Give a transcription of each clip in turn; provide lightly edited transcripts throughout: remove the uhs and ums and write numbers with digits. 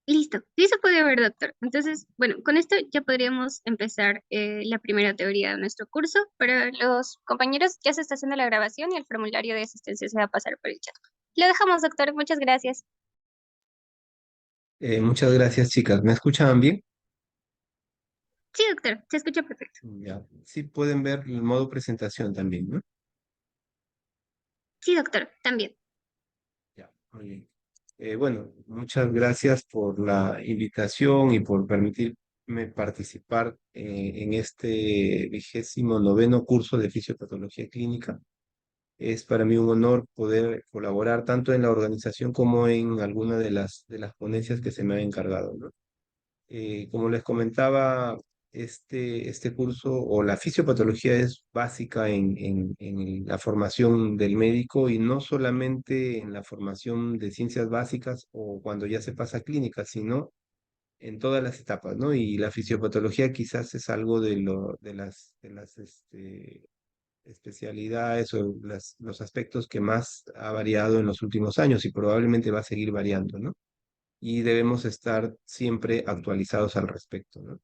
Listo, sí se puede ver, doctor. Entonces, bueno, con esto ya podríamos empezar la primera teoría de nuestro curso. Para los compañeros ya se está haciendo la grabación y el formulario de asistencia se va a pasar por el chat. Lo dejamos, doctor. Muchas gracias. Muchas gracias, chicas. ¿Me escuchaban bien? Sí, doctor, se escucha perfecto. Ya. Sí pueden ver el modo presentación también, ¿no? Sí, doctor, también. Ya, muy bien. Bueno, muchas gracias por la invitación y por permitirme participar en este 29º curso de fisiopatología clínica. Es para mí un honor poder colaborar tanto en la organización como en alguna de las ponencias que se me han encargado, ¿no? Como les comentaba, este curso o la fisiopatología es básica en la formación del médico y no solamente en la formación de ciencias básicas o cuando ya se pasa a clínica, sino en todas las etapas, ¿no? Y la fisiopatología quizás es algo de las especialidades o los aspectos que más ha variado en los últimos años y probablemente va a seguir variando, ¿no? Y debemos estar siempre actualizados al respecto, ¿no?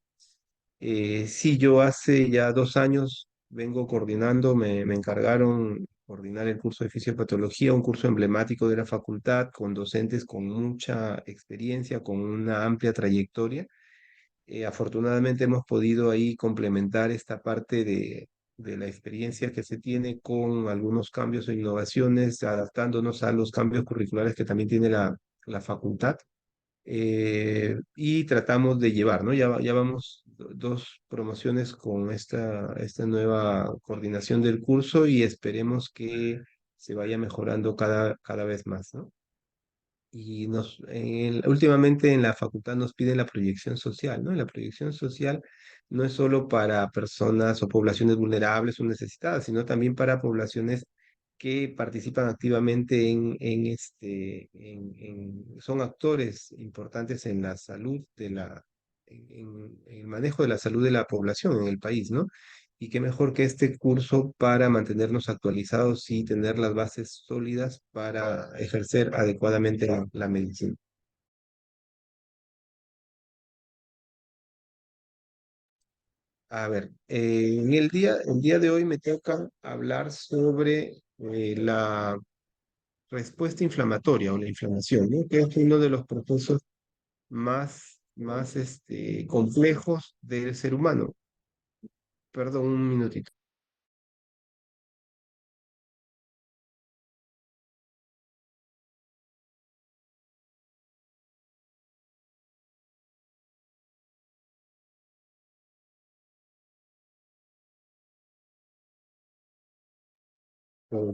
Sí, yo hace ya 2 años vengo coordinando, me encargaron coordinar el curso de fisiopatología, un curso emblemático de la facultad, con docentes con mucha experiencia, con una amplia trayectoria. Afortunadamente hemos podido ahí complementar esta parte de la experiencia que se tiene con algunos cambios e innovaciones, adaptándonos a los cambios curriculares que también tiene la facultad y tratamos de llevar, ¿no? Ya vamos dos promociones con esta nueva coordinación del curso y esperemos que se vaya mejorando cada vez más, ¿no? Y últimamente en la facultad nos piden la proyección social, ¿no? Y la proyección social no es solo para personas o poblaciones vulnerables o necesitadas, sino también para poblaciones que participan activamente son actores importantes en la salud en el manejo de la salud de la población en el país, ¿no? Y qué mejor que este curso para mantenernos actualizados y tener las bases sólidas para ejercer adecuadamente la medicina. A ver, en el día de hoy me toca hablar sobre la respuesta inflamatoria o la inflamación, ¿no? Que es uno de los procesos más complejos del ser humano. Perdón, un minutito.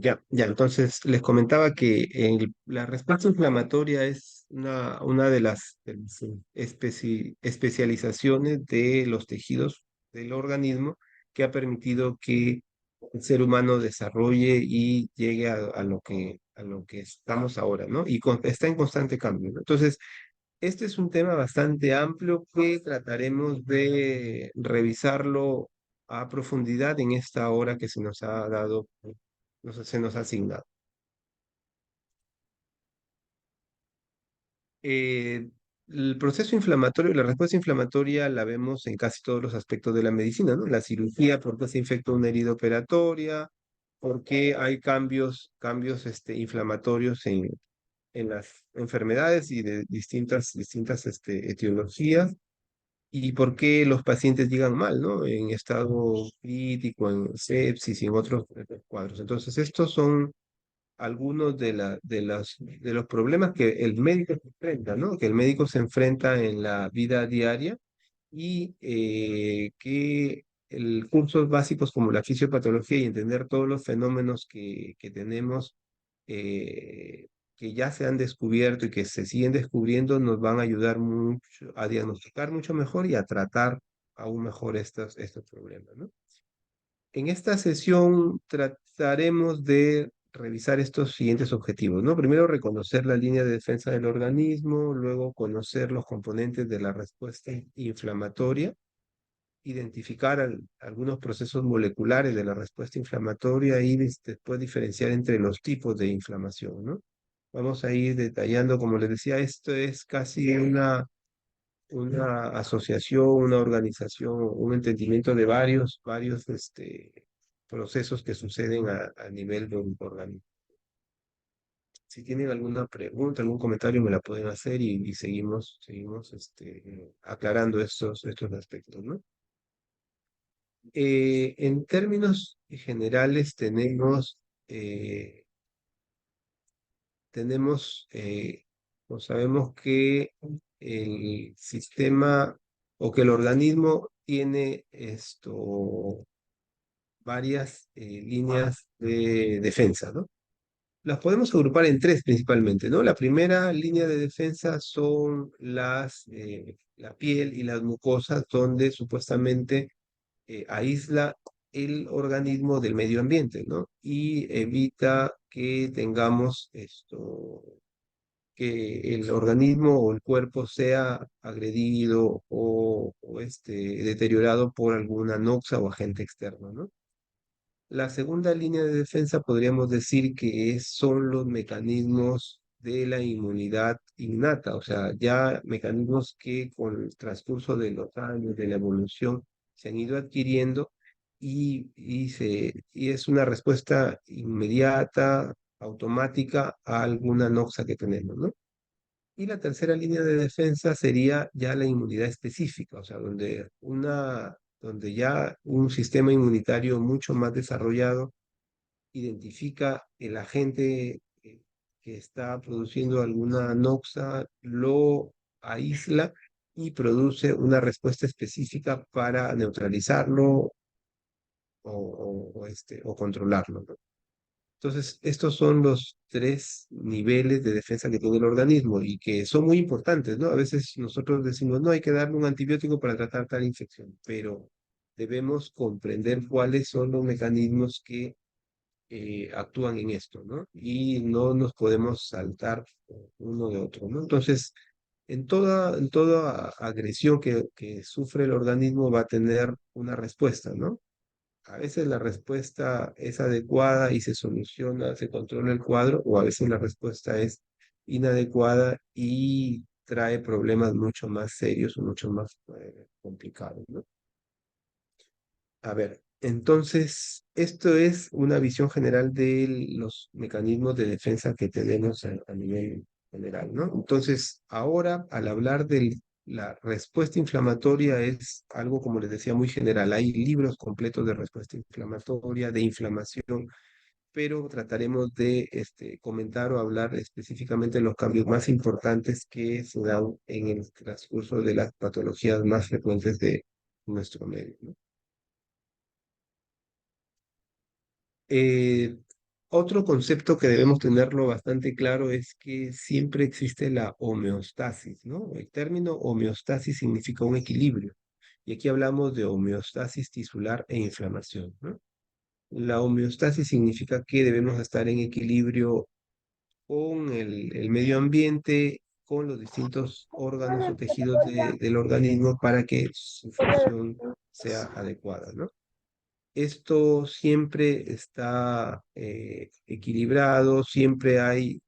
Ya, entonces les comentaba que la respuesta inflamatoria es una de las especializaciones de los tejidos del organismo que ha permitido que el ser humano desarrolle y llegue a lo que estamos ahora, ¿no? Y está en constante cambio, ¿no? Entonces, este es un tema bastante amplio que trataremos de revisarlo a profundidad en esta hora que se nos ha dado, se nos ha asignado. Eh, el proceso inflamatorio, la respuesta inflamatoria la vemos en casi todos los aspectos de la medicina, ¿no? La cirugía, por qué se infecta una herida operatoria, por qué hay cambios inflamatorios en las enfermedades y de distintas etiologías. Y por qué los pacientes llegan mal, ¿no? En estado crítico, en sepsis y en otros cuadros. Entonces, estos son algunos de los problemas que el médico se enfrenta, ¿no? Que el médico se enfrenta en la vida diaria y que cursos básicos como la fisiopatología y entender todos los fenómenos que tenemos, eh, que ya se han descubierto y que se siguen descubriendo, nos van a ayudar mucho a diagnosticar mucho mejor y a tratar aún mejor estos problemas, ¿no? En esta sesión trataremos de revisar estos siguientes objetivos, ¿no? Primero, reconocer la línea de defensa del organismo, luego conocer los componentes de la respuesta inflamatoria, identificar algunos procesos moleculares de la respuesta inflamatoria y después diferenciar entre los tipos de inflamación, ¿no? Vamos a ir detallando, como les decía, esto es casi una asociación, una organización, un entendimiento de varios procesos que suceden a nivel de un organismo. Si tienen alguna pregunta, algún comentario, me la pueden hacer y seguimos aclarando estos aspectos, ¿no? En términos generales eh, o sabemos que el sistema o que el organismo tiene varias líneas de defensa, ¿no? Las podemos agrupar en tres principalmente, ¿no? La primera línea de defensa son la piel y las mucosas, donde supuestamente aísla el organismo del medio ambiente, ¿no? Y evita que tengamos que el organismo o el cuerpo sea agredido o deteriorado por alguna noxa o agente externo, ¿no? La segunda línea de defensa podríamos decir que son los mecanismos de la inmunidad innata, o sea, ya mecanismos que con el transcurso de los años, de la evolución, se han ido adquiriendo y es una respuesta inmediata, automática a alguna noxa que tenemos, ¿no? Y la tercera línea de defensa sería ya la inmunidad específica, o sea, donde ya un sistema inmunitario mucho más desarrollado identifica el agente que está produciendo alguna noxa, lo aísla y produce una respuesta específica para neutralizarlo o controlarlo, ¿no? Entonces, estos son los tres niveles de defensa que tiene el organismo y que son muy importantes, ¿no? A veces nosotros decimos, no, hay que darle un antibiótico para tratar tal infección, pero debemos comprender cuáles son los mecanismos que actúan en esto, ¿no? Y no nos podemos saltar uno de otro, ¿no? Entonces, en toda agresión que sufre el organismo va a tener una respuesta, ¿no? A veces la respuesta es adecuada y se soluciona, se controla el cuadro, o a veces la respuesta es inadecuada y trae problemas mucho más serios o mucho más complicados, ¿no? A ver, entonces, esto es una visión general de los mecanismos de defensa que tenemos a nivel general, ¿no? Entonces, ahora, al hablar de la respuesta inflamatoria, es algo, como les decía, muy general. Hay libros completos de respuesta inflamatoria, de inflamación, pero trataremos de comentar o hablar específicamente de los cambios más importantes que se dan en el transcurso de las patologías más frecuentes de nuestro medio, ¿no? Eh, Otro concepto que debemos tenerlo bastante claro es que siempre existe la homeostasis, ¿no? El término homeostasis significa un equilibrio. Y aquí hablamos de homeostasis tisular e inflamación, ¿no? La homeostasis significa que debemos estar en equilibrio con el medio ambiente, con los distintos órganos o tejidos del organismo para que su función sea adecuada, ¿no? Esto siempre está equilibrado, siempre hay,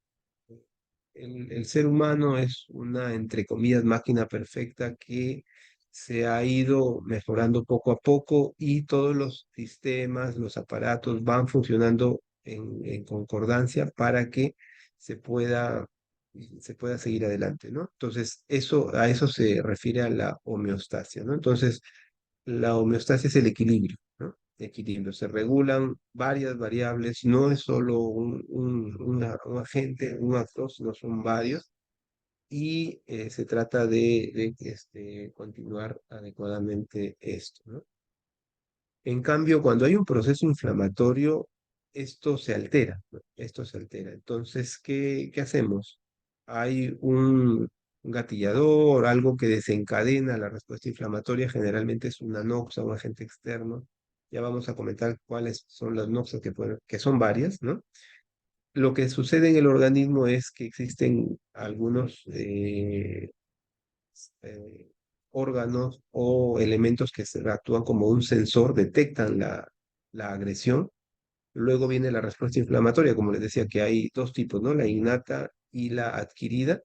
el ser humano es una, entre comillas, máquina perfecta que se ha ido mejorando poco a poco y todos los sistemas, los aparatos van funcionando en concordancia para que se pueda, se pueda seguir adelante, ¿no? Entonces, a eso se refiere a la homeostasia, ¿no? Entonces, la homeostasia es el equilibrio, ¿no? Equilibrio. Se regulan varias variables, no es solo un agente, un actor, sino son varios, y se trata de continuar adecuadamente esto, ¿no? En cambio, cuando hay un proceso inflamatorio, esto se altera, ¿no? Esto se altera. Entonces, ¿qué hacemos? Hay un gatillador, algo que desencadena la respuesta inflamatoria, generalmente es una noxa, un agente externo. Ya vamos a comentar cuáles son las noxas que son varias, ¿no? Lo que sucede en el organismo es que existen algunos eh, órganos o elementos que actúan como un sensor, detectan la agresión. Luego viene la respuesta inflamatoria, como les decía, que hay dos tipos, ¿no? La innata y la adquirida.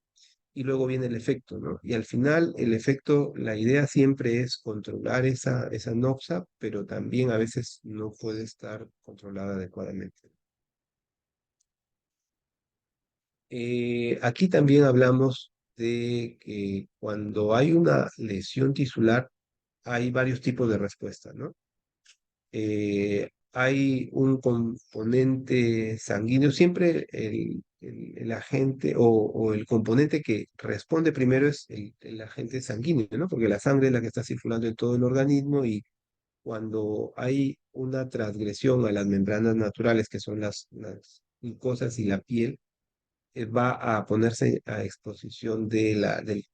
y luego viene el efecto, ¿no? Y al final el efecto, la idea siempre es controlar esa noxa, pero también a veces no puede estar controlada adecuadamente. Aquí también hablamos de que cuando hay una lesión tisular, hay varios tipos de respuesta, ¿no? Hay un componente sanguíneo, siempre el agente o el componente que responde primero es el agente sanguíneo, ¿no? Porque la sangre es la que está circulando en todo el organismo y cuando hay una transgresión a las membranas naturales, que son las mucosas y la piel, va a ponerse a exposición del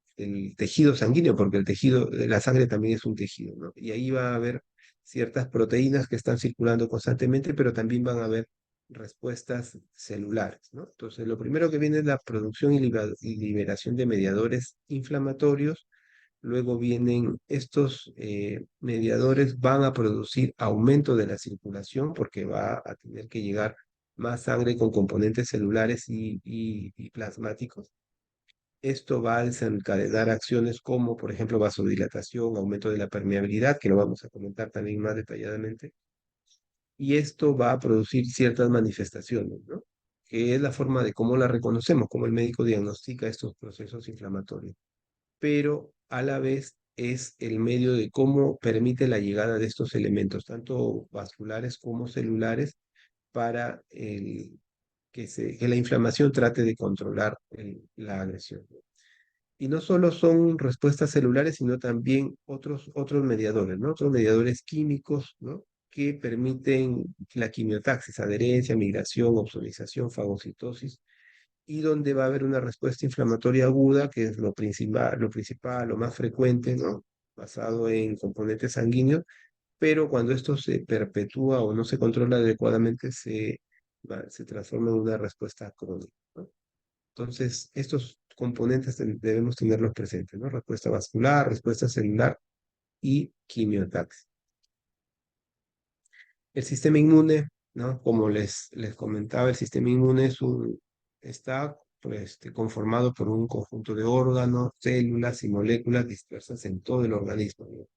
tejido sanguíneo, porque el tejido, la sangre también es un tejido, ¿no? Y ahí va a haber ciertas proteínas que están circulando constantemente, pero también van a haber respuestas celulares, ¿no? Entonces, lo primero que viene es la producción y liberación de mediadores inflamatorios. Luego vienen estos mediadores, van a producir aumento de la circulación porque va a tener que llegar más sangre con componentes celulares y plasmáticos. Esto va a desencadenar acciones como, por ejemplo, vasodilatación, aumento de la permeabilidad, que lo vamos a comentar también más detalladamente. Y esto va a producir ciertas manifestaciones, ¿no? Que es la forma de cómo la reconocemos, cómo el médico diagnostica estos procesos inflamatorios, pero a la vez es el medio de cómo permite la llegada de estos elementos, tanto vasculares como celulares, para que la inflamación trate de controlar la agresión. Y no solo son respuestas celulares, sino también otros mediadores, ¿no? Otros mediadores químicos, ¿no? Que permiten la quimiotaxis, adherencia, migración, opsonización, fagocitosis, y donde va a haber una respuesta inflamatoria aguda, que es lo más frecuente, ¿no? Basado en componentes sanguíneos, pero cuando esto se perpetúa o no se controla adecuadamente, se transforma en una respuesta crónica, ¿no? Entonces, estos componentes debemos tenerlos presentes, ¿no? Respuesta vascular, respuesta celular y quimiotaxis. El sistema inmune, ¿no? Como les comentaba, el sistema inmune está pues, conformado por un conjunto de órganos, células y moléculas dispersas en todo el organismo, ¿no?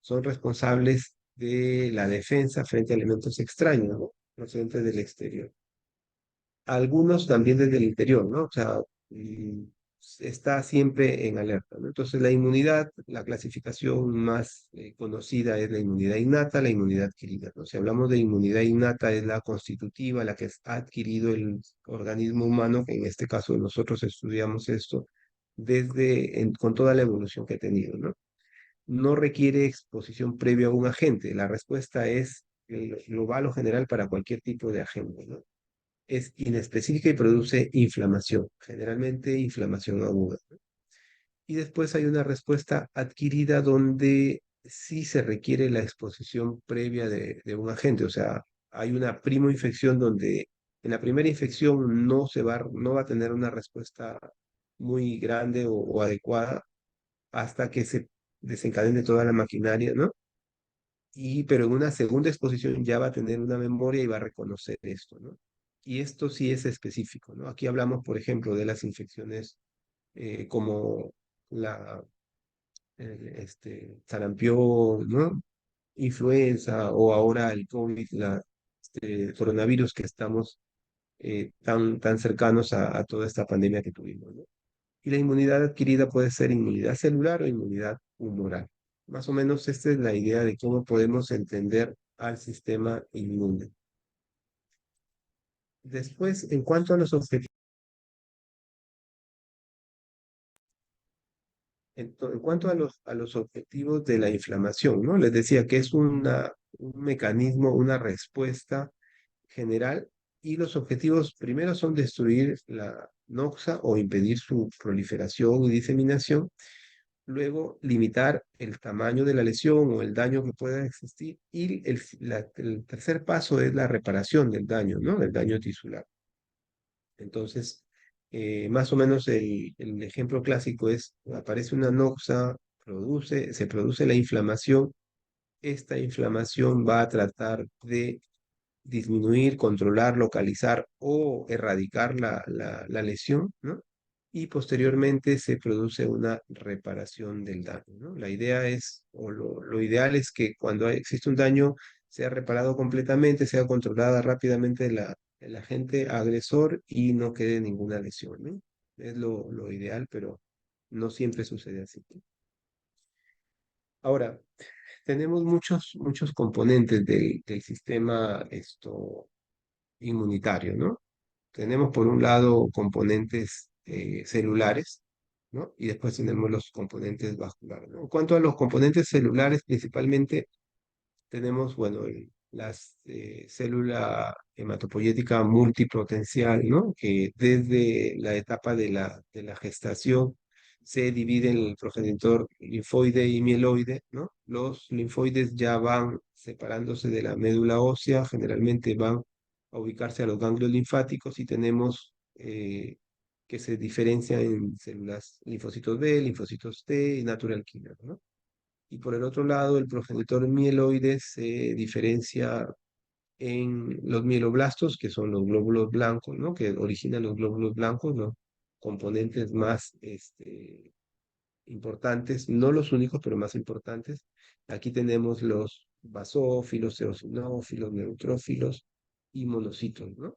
Son responsables de la defensa frente a elementos extraños, ¿no? Procedentes del exterior. Algunos también desde el interior, ¿no? O sea, mm, está siempre en alerta, ¿no? Entonces, la inmunidad, la clasificación más conocida es la inmunidad innata, la inmunidad adquirida, ¿no? Si hablamos de inmunidad innata, es la constitutiva, la que ha adquirido el organismo humano, que en este caso nosotros estudiamos esto con toda la evolución que ha tenido, ¿no? No requiere exposición previa a un agente. La respuesta es global o general para cualquier tipo de agente, ¿no? Es inespecífica y produce inflamación, generalmente inflamación aguda. Y después hay una respuesta adquirida donde sí se requiere la exposición previa de un agente, o sea, hay una primoinfección donde en la primera infección no va a tener una respuesta muy grande o adecuada hasta que se desencadene toda la maquinaria, ¿no? Pero en una segunda exposición ya va a tener una memoria y va a reconocer esto, ¿no? Y esto sí es específico, ¿no? Aquí hablamos, por ejemplo, de las infecciones como la sarampión, ¿no? Influenza o ahora el COVID, coronavirus que estamos tan cercanos a toda esta pandemia que tuvimos, ¿no? Y la inmunidad adquirida puede ser inmunidad celular o inmunidad humoral. Más o menos esta es la idea de cómo podemos entender al sistema inmune. Después, en cuanto a los objetivos, en cuanto a los objetivos de la inflamación, ¿no? Les decía que es un mecanismo, una respuesta general y los objetivos primero son destruir la noxa o impedir su proliferación y diseminación. Luego, limitar el tamaño de la lesión o el daño que pueda existir. Y el tercer paso es la reparación del daño, ¿no? Del daño tisular. Entonces, más o menos el ejemplo clásico es, aparece una noxa, se produce la inflamación. Esta inflamación va a tratar de disminuir, controlar, localizar o erradicar la lesión, ¿no? y posteriormente se produce una reparación del daño, ¿no? La idea es, o lo ideal es que cuando existe un daño sea reparado completamente, sea controlada rápidamente el agente agresor y no quede ninguna lesión, ¿no? Es lo ideal, pero no siempre sucede así. Ahora, tenemos muchos componentes del sistema inmunitario, ¿no? Tenemos por un lado componentes celulares, ¿no? Y después tenemos los componentes vasculares, ¿no? En cuanto a los componentes celulares, principalmente tenemos, bueno, las célula hematopoyética multipotencial, ¿no? Que desde la etapa de la gestación se divide en el progenitor linfoide y mieloide, ¿no? Los linfoides ya van separándose de la médula ósea, generalmente van a ubicarse a los ganglios linfáticos y tenemos que se diferencian en células linfocitos B, linfocitos T y natural killer, ¿no? Y por el otro lado, el progenitor mieloide se diferencia en los mieloblastos, que son los glóbulos blancos, ¿no? Que originan los glóbulos blancos, los componentes más importantes, no los únicos, pero más importantes. Aquí tenemos los basófilos, eosinófilos, neutrófilos y monocitos, ¿no?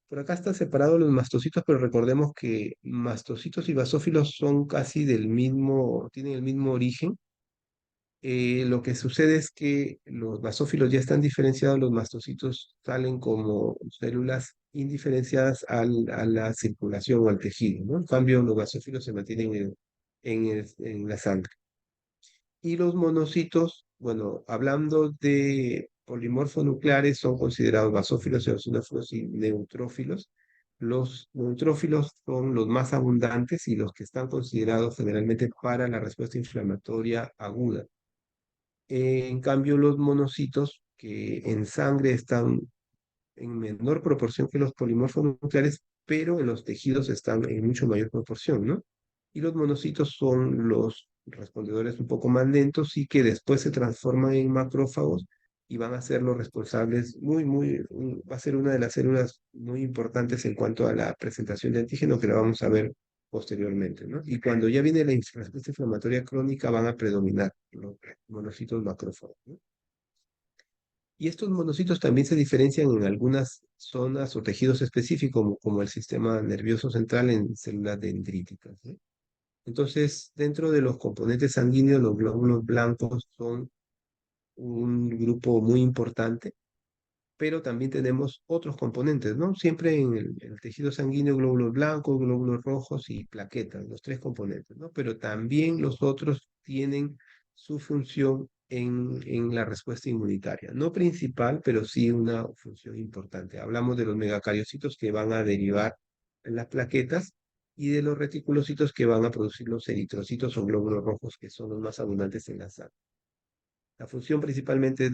Por acá están separados los mastocitos, pero recordemos que mastocitos y basófilos son casi del mismo, tienen el mismo origen. Lo que sucede es que los basófilos ya están diferenciados, los mastocitos salen como células indiferenciadas a la circulación o al tejido, ¿no? En cambio, los basófilos se mantienen en la sangre. Y los monocitos, bueno, hablando de polimorfos nucleares, son considerados basófilos, eosinófilos y neutrófilos. Los neutrófilos son los más abundantes y los que están considerados generalmente para la respuesta inflamatoria aguda. En cambio, los monocitos, que en sangre están en menor proporción que los polimorfos nucleares, pero en los tejidos están en mucho mayor proporción, ¿no? Y los monocitos son los respondedores un poco más lentos y que después se transforman en macrófagos y van a ser los responsables va a ser una de las células muy importantes en cuanto a la presentación de antígeno que la vamos a ver posteriormente, ¿no? Y cuando ya viene la respuesta inflamatoria crónica van a predominar los monocitos macrófagos, ¿no? Y estos monocitos también se diferencian en algunas zonas o tejidos específicos, como el sistema nervioso central en células dendríticas, ¿no? Entonces, dentro de los componentes sanguíneos, los glóbulos blancos son un grupo muy importante, pero también tenemos otros componentes, ¿no? Siempre en el tejido sanguíneo, glóbulos blancos, glóbulos rojos y plaquetas, los tres componentes, ¿no? Pero también los otros tienen su función en la respuesta inmunitaria. No principal, pero sí una función importante. Hablamos de los megacariocitos que van a derivar en las plaquetas y de los reticulocitos que van a producir los eritrocitos o glóbulos rojos, que son los más abundantes en la sangre. La función principalmente es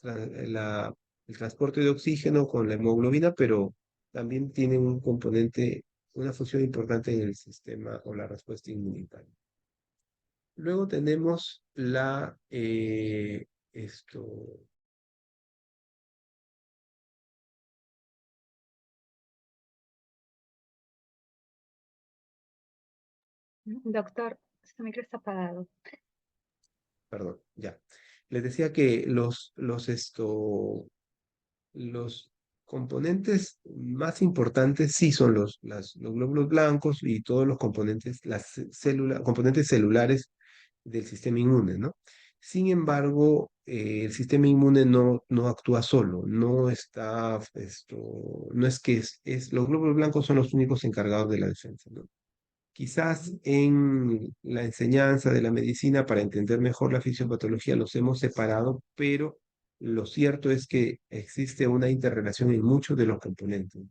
el transporte de oxígeno con la hemoglobina, pero también tiene un componente, una función importante en el sistema o la respuesta inmunitaria. Luego tenemos esto, Doctor, su micro está apagado. perdón, ya. Les decía que los componentes más importantes sí son los glóbulos blancos y todos los componentes, componentes celulares del sistema inmune, ¿no? Sin embargo, el sistema inmune no actúa solo, no es que los glóbulos blancos son los únicos encargados de la defensa, ¿no? Quizás en la enseñanza de la medicina, para entender mejor la fisiopatología, los hemos separado, pero lo cierto es que existe una interrelación en muchos de los componentes.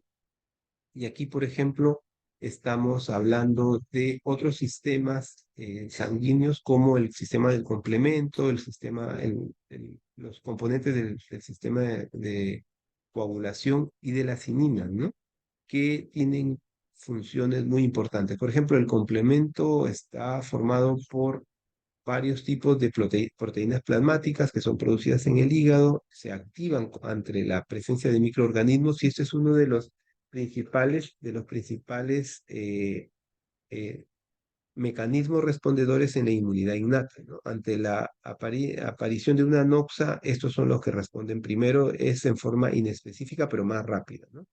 Y aquí, por ejemplo, estamos hablando de otros sistemas sanguíneos como el sistema del complemento, los componentes del sistema de coagulación y de las cininas, ¿no? Que tienen funciones muy importantes. Por ejemplo, el complemento está formado por varios tipos de proteínas plasmáticas que son producidas en el hígado, se activan ante la presencia de microorganismos y este es uno de los principales mecanismos respondedores en la inmunidad innata, ¿no? Ante la aparición de una noxa, estos son los que responden primero, es en forma inespecífica, pero más rápida, ¿no?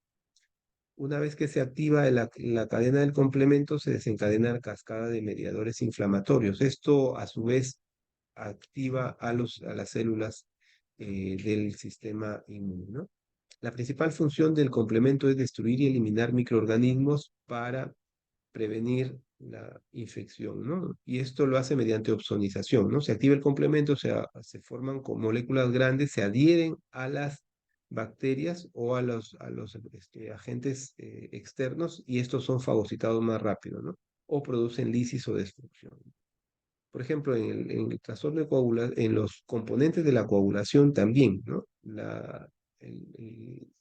Una vez que se activa la cadena del complemento, se desencadena la cascada de mediadores inflamatorios. Esto, a su vez, activa a las células del sistema inmune, ¿no? La principal función del complemento es destruir y eliminar microorganismos para prevenir la infección, ¿no? Y esto lo hace mediante opsonización, ¿no? Se activa el complemento, se forman con moléculas grandes, se adhieren a las bacterias o a los agentes externos y estos son fagocitados más rápido, ¿no? O producen lisis o destrucción. Por ejemplo, en el trastorno de coagulación, en los componentes de la coagulación también, ¿no?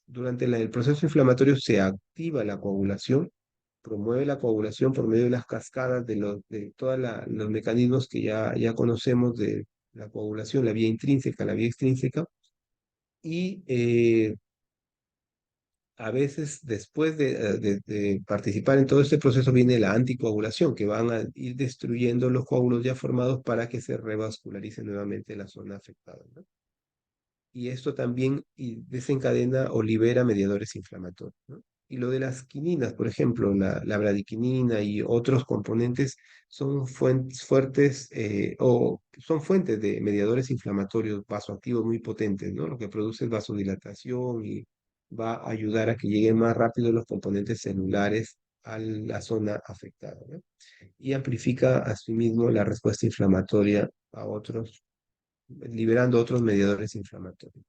Durante el proceso inflamatorio se activa la coagulación, promueve la coagulación por medio de las cascadas de todos los mecanismos que ya conocemos de la coagulación, la vía intrínseca, la vía extrínseca, y a veces después de participar en todo este proceso viene la anticoagulación, que van a ir destruyendo los coágulos ya formados para que se revascularice nuevamente la zona afectada, ¿no? Y esto también desencadena o libera mediadores inflamatorios, ¿no? Y lo de las quininas, por ejemplo, la bradiquinina y otros componentes son fuertes o son fuentes de mediadores inflamatorios vasoactivos muy potentes, ¿no? Lo que produce es vasodilatación y va a ayudar a que lleguen más rápido los componentes celulares a la zona afectada, ¿no? Y amplifica asimismo la respuesta inflamatoria a otros, liberando otros mediadores inflamatorios.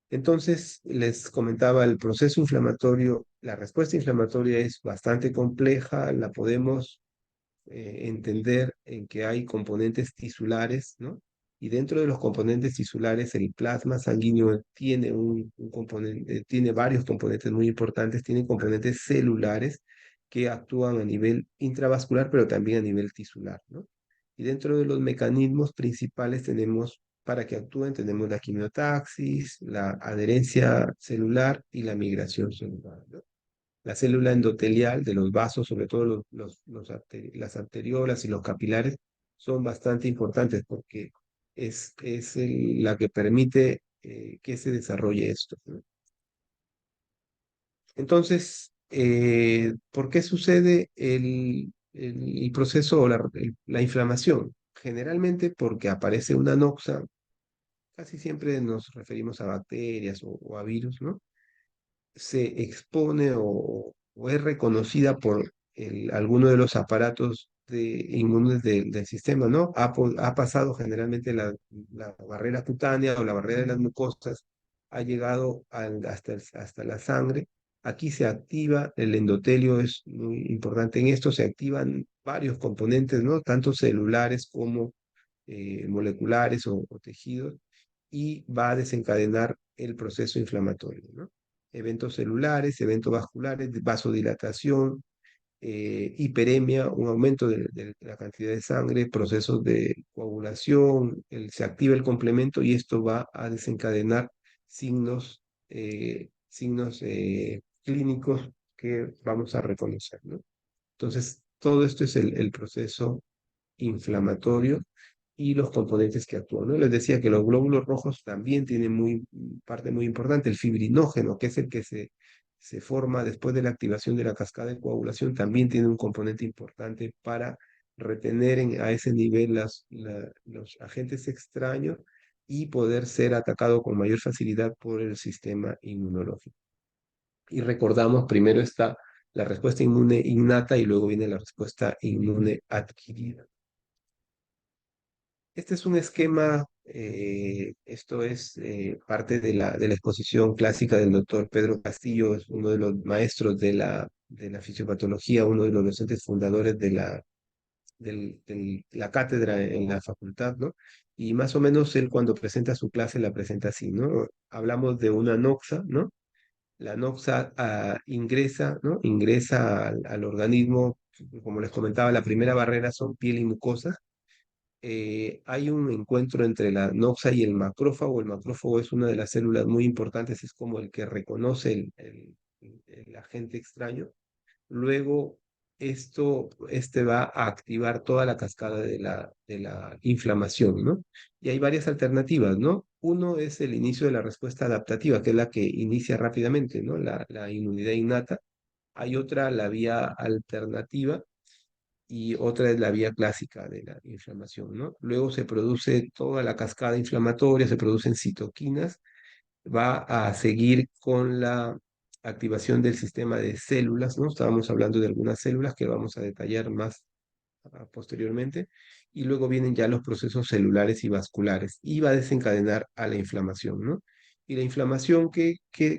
Entonces, les comentaba, el proceso inflamatorio, la respuesta inflamatoria es bastante compleja, la podemos entender en que hay componentes tisulares, ¿no? Y dentro de los componentes tisulares, el plasma sanguíneo tiene un componente, tiene varios componentes muy importantes, tiene componentes celulares que actúan a nivel intravascular, pero también a nivel tisular, ¿no? Y dentro de los mecanismos principales tenemos, para que actúen, tenemos la quimiotaxis, la adherencia celular y la migración celular, ¿no? La célula endotelial de los vasos, sobre todo las arteriolas y los capilares, son bastante importantes porque es la que permite que se desarrolle esto, ¿no? Entonces, ¿por qué sucede el proceso o la inflamación? Generalmente porque aparece una noxa, casi siempre nos referimos a bacterias o a virus, ¿no? Se expone o es reconocida por alguno de los aparatos inmunes del sistema, ¿no? Ha pasado generalmente la barrera cutánea o la barrera de las mucosas, ha llegado hasta la sangre. Aquí se activa, el endotelio es muy importante en esto, se activan varios componentes, ¿no? Tanto celulares como moleculares o tejidos, y va a desencadenar el proceso inflamatorio, ¿no? Eventos celulares, eventos vasculares, vasodilatación, hiperemia, un aumento de la cantidad de sangre, procesos de coagulación, se activa el complemento y esto va a desencadenar signos clínicos que vamos a reconocer, ¿no? Entonces, todo esto es el proceso inflamatorio y los componentes que actúan, ¿no? Les decía que los glóbulos rojos también tienen parte muy importante, el fibrinógeno, que es el que se forma después de la activación de la cascada de coagulación, también tiene un componente importante para retener a ese nivel los agentes extraños y poder ser atacado con mayor facilidad por el sistema inmunológico. Y recordamos, primero está la respuesta inmune innata y luego viene la respuesta inmune adquirida. Este es un esquema, esto es parte de la exposición clásica del doctor Pedro Castillo, es uno de los maestros de la fisiopatología, uno de los docentes fundadores de la cátedra en la facultad, ¿no? Y más o menos él cuando presenta su clase la presenta así, ¿no? Hablamos de una noxa, ¿no? La noxa ingresa, ¿no? Ingresa al organismo, como les comentaba, la primera barrera son piel y mucosa. Hay un encuentro entre la noxa y el macrófago. El macrófago es una de las células muy importantes, es como el que reconoce el agente extraño. Luego, este va a activar toda la cascada de la inflamación, ¿no? Y hay varias alternativas, ¿no? Uno es el inicio de la respuesta adaptativa, que es la que inicia rápidamente, ¿no? La inmunidad innata. Hay otra, la vía alternativa, y otra es la vía clásica de la inflamación, ¿no? Luego se produce toda la cascada inflamatoria, se producen citoquinas, va a seguir con la activación del sistema de células, ¿no? Estábamos hablando de algunas células que vamos a detallar más posteriormente, y luego vienen ya los procesos celulares y vasculares, y va a desencadenar a la inflamación, ¿no? Y la inflamación,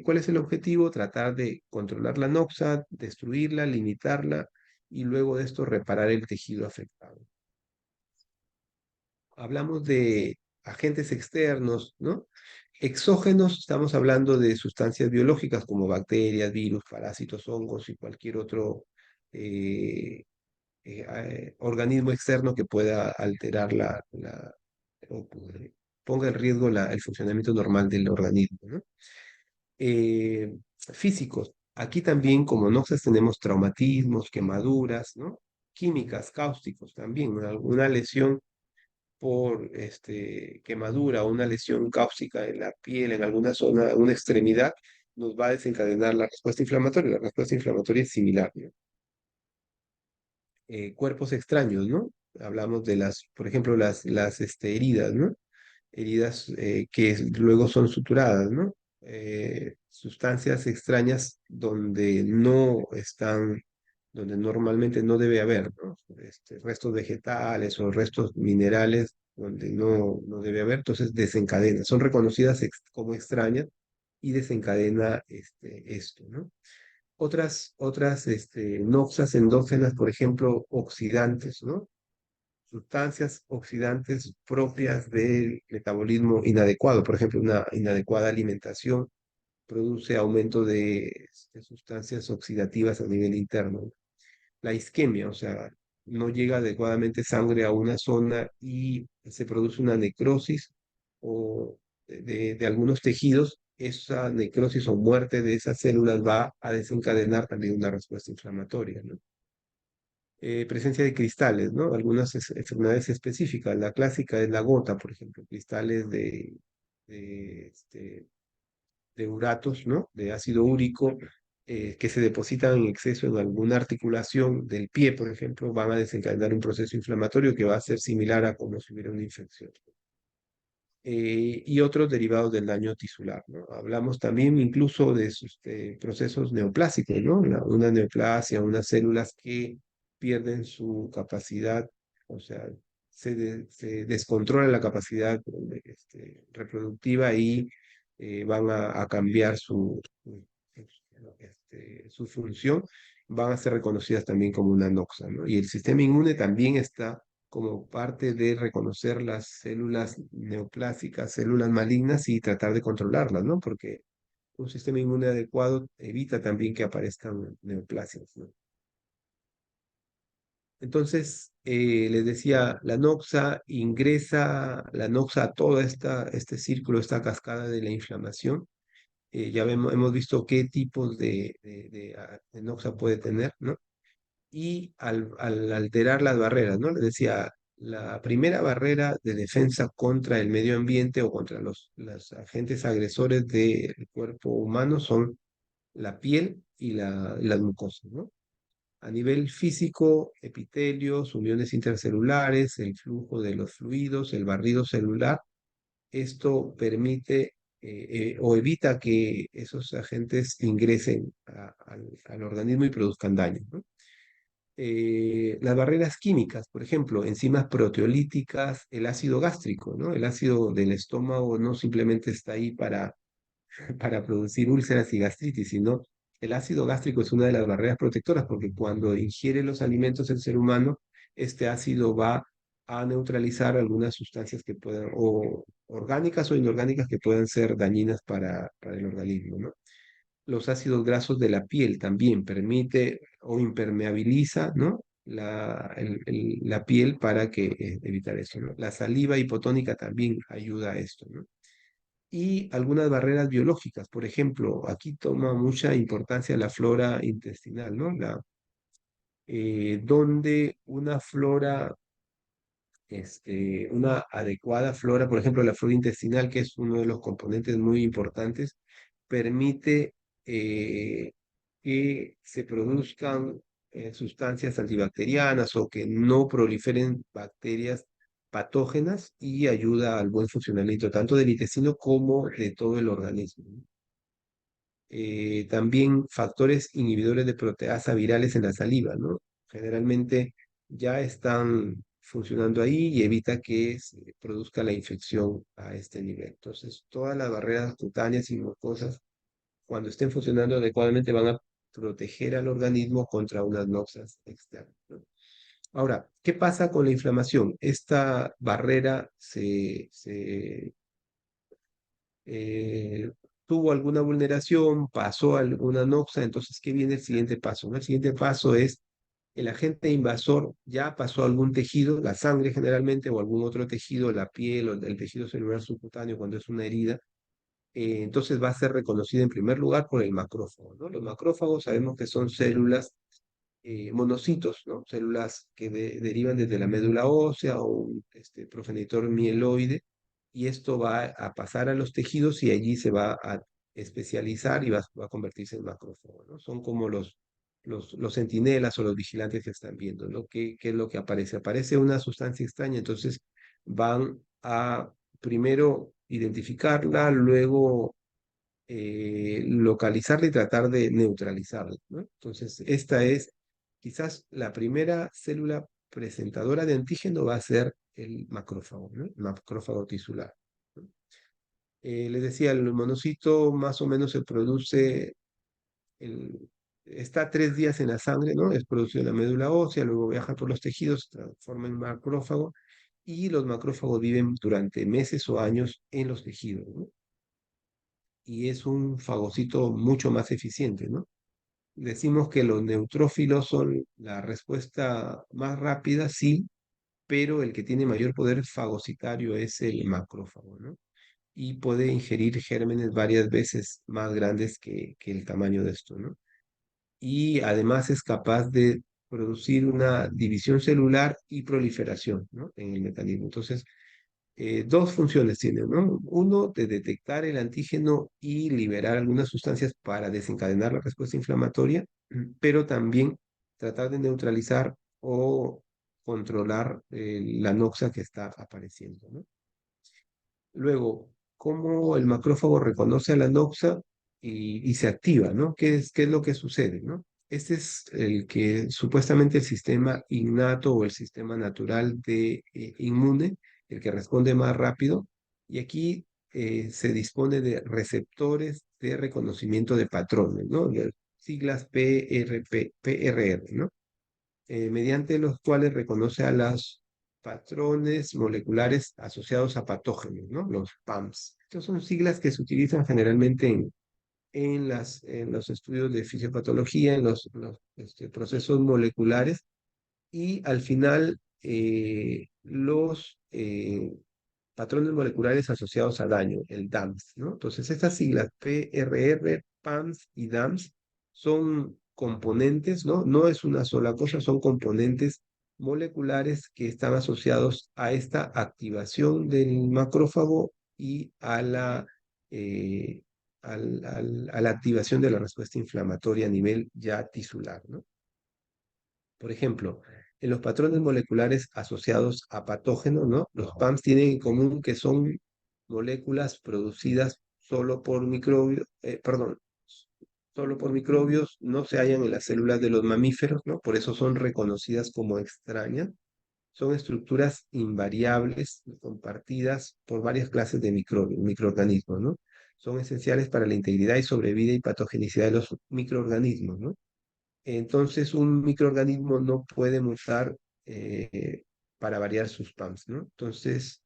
¿cuál es el objetivo? Tratar de controlar la noxa, destruirla, limitarla, y luego de esto reparar el tejido afectado. Hablamos de agentes externos, ¿no? Exógenos, estamos hablando de sustancias biológicas como bacterias, virus, parásitos, hongos y cualquier otro organismo externo que pueda alterar o ponga en riesgo el funcionamiento normal del organismo, ¿no? Físicos. Aquí también, como noxas, tenemos traumatismos, quemaduras, ¿no? Químicas, cáusticos también, una lesión por quemadura o una lesión cáustica en la piel, en alguna zona, una extremidad, nos va a desencadenar la respuesta inflamatoria. La respuesta inflamatoria es similar, ¿no? Cuerpos extraños, ¿no? Hablamos de por ejemplo, las heridas, ¿no? Heridas que luego son suturadas, ¿no? Sustancias extrañas donde no están, donde normalmente no debe haber, ¿no? Restos vegetales o restos minerales donde no debe haber, entonces desencadena, son reconocidas como extrañas y desencadena esto, ¿no? Otras noxas endógenas, por ejemplo, oxidantes, ¿no? Sustancias oxidantes propias del metabolismo inadecuado. Por ejemplo, una inadecuada alimentación produce aumento de sustancias oxidativas a nivel interno. La isquemia, o sea, no llega adecuadamente sangre a una zona y se produce una necrosis o de algunos tejidos. Esa necrosis o muerte de esas células va a desencadenar también una respuesta inflamatoria, ¿no? Presencia de cristales, ¿no? Algunas enfermedades específicas. La clásica es la gota, por ejemplo, cristales de, este, de uratos, ¿no? De ácido úrico, que se depositan en exceso en alguna articulación del pie, por ejemplo, van a desencadenar un proceso inflamatorio que va a ser similar a como si hubiera una infección. Y otros derivados del daño tisular, ¿no? Hablamos también incluso de procesos neoplásicos, ¿no? Una neoplasia, unas células que pierden su capacidad, o sea, se descontrola la capacidad reproductiva y van a cambiar su función, van a ser reconocidas también como una noxa, ¿no? Y el sistema inmune también está como parte de reconocer las células neoplásicas, células malignas y tratar de controlarlas, ¿no? Porque un sistema inmune adecuado evita también que aparezcan neoplasias, ¿no? Entonces, les decía, la noxa a todo este círculo, esta cascada de la inflamación. Ya hemos visto qué tipos de noxa puede tener, ¿no? Y al alterar las barreras, ¿no? Les decía, la primera barrera de defensa contra el medio ambiente o contra los agentes agresores del cuerpo humano son la piel y las mucosas, ¿no? A nivel físico, epitelios, uniones intercelulares, el flujo de los fluidos, el barrido celular, esto permite o evita que esos agentes ingresen al organismo y produzcan daño, ¿no? Las barreras químicas, por ejemplo, enzimas proteolíticas, el ácido gástrico, ¿no? El ácido del estómago no simplemente está ahí para producir úlceras y gastritis, sino el ácido gástrico es una de las barreras protectoras porque cuando ingiere los alimentos el ser humano, este ácido va a neutralizar algunas sustancias que puedan, o orgánicas o inorgánicas que puedan ser dañinas para el organismo, ¿no? Los ácidos grasos de la piel también permite o impermeabiliza, ¿no? La piel para que evitar eso, ¿no? La saliva hipotónica también ayuda a esto, ¿no? Y algunas barreras biológicas, por ejemplo, aquí toma mucha importancia la flora intestinal, ¿no? donde una flora, una adecuada flora, por ejemplo, la flora intestinal, que es uno de los componentes muy importantes, permite que se produzcan sustancias antibacterianas o que no proliferen bacterias patógenas y ayuda al buen funcionamiento tanto del intestino como de todo el organismo. También factores inhibidores de proteasa virales en la saliva, ¿no? Generalmente ya están funcionando ahí y evita que se produzca la infección a este nivel. Entonces, todas las barreras cutáneas y mucosas, cuando estén funcionando adecuadamente, van a proteger al organismo contra unas noxas externas, ¿no? Ahora, ¿qué pasa con la inflamación? Esta barrera eh, tuvo alguna vulneración, pasó alguna noxa, entonces, ¿qué viene el siguiente paso? ¿No? El siguiente paso es el agente invasor ya pasó a algún tejido, la sangre generalmente, o algún otro tejido, la piel o el tejido celular subcutáneo cuando es una herida, entonces va a ser reconocido en primer lugar por el macrófago, ¿no? Los macrófagos sabemos que son células monocitos, ¿no? Células que derivan desde la médula ósea o un progenitor mieloide, y esto va a pasar a los tejidos y allí se va a especializar y va a convertirse en macrófago, ¿no? Son como los centinelas o los vigilantes que están viendo, ¿no? ¿Qué es lo que aparece? Aparece una sustancia extraña, entonces van a primero identificarla, luego localizarla y tratar de neutralizarla, ¿no? Entonces, esta es quizás la primera célula presentadora de antígeno va a ser el macrófago, ¿no? El macrófago tisular, ¿no? Les decía, el monocito más o menos se produce, el, está 3 días en la sangre, ¿no? Es producido en la médula ósea, luego viaja por los tejidos, se transforma en macrófago, y los macrófagos viven durante meses o años en los tejidos, ¿no? Y es un fagocito mucho más eficiente, ¿no? Decimos que los neutrófilos son la respuesta más rápida, sí, pero el que tiene mayor poder fagocitario es el macrófago, ¿no? Y puede ingerir gérmenes varias veces más grandes que el tamaño de esto, ¿no? Y además es capaz de producir una división celular y proliferación, ¿no? En el mecanismo. Entonces, dos funciones tiene, ¿no? Uno, de detectar el antígeno y liberar algunas sustancias para desencadenar la respuesta inflamatoria, pero también tratar de neutralizar o controlar la noxa que está apareciendo, ¿no? Luego, cómo el macrófago reconoce a la noxa y se activa, ¿no? ¿Qué es lo que sucede, ¿no? Este es el que supuestamente el sistema innato o el sistema natural de inmune, el que responde más rápido. Y aquí se dispone de receptores de reconocimiento de patrones, ¿no? De siglas PRR, ¿no? Mediante los cuales reconoce a los patrones moleculares asociados a patógenos, ¿no? Los PAMs. Estas son siglas que se utilizan generalmente en los estudios de fisiopatología, en los procesos moleculares, y al final los patrones moleculares asociados a daño, el DAMS, ¿no? Entonces, estas siglas PRR, PAMS y DAMS son componentes, ¿no? No es una sola cosa, son componentes moleculares que están asociados a esta activación del macrófago y eh, a la activación de la respuesta inflamatoria a nivel ya tisular, ¿no? Por ejemplo, en los patrones moleculares asociados a patógenos, ¿no? Los PAMs tienen en común que son moléculas producidas solo por microbios, perdón, solo por microbios, no se hallan en las células de los mamíferos, ¿no? Por eso son reconocidas como extrañas. Son estructuras invariables compartidas por varias clases de microorganismos, ¿no? Son esenciales para la integridad y sobrevida y patogenicidad de los microorganismos, ¿no? Entonces, un microorganismo no puede mutar para variar sus PAMs, ¿no? Entonces,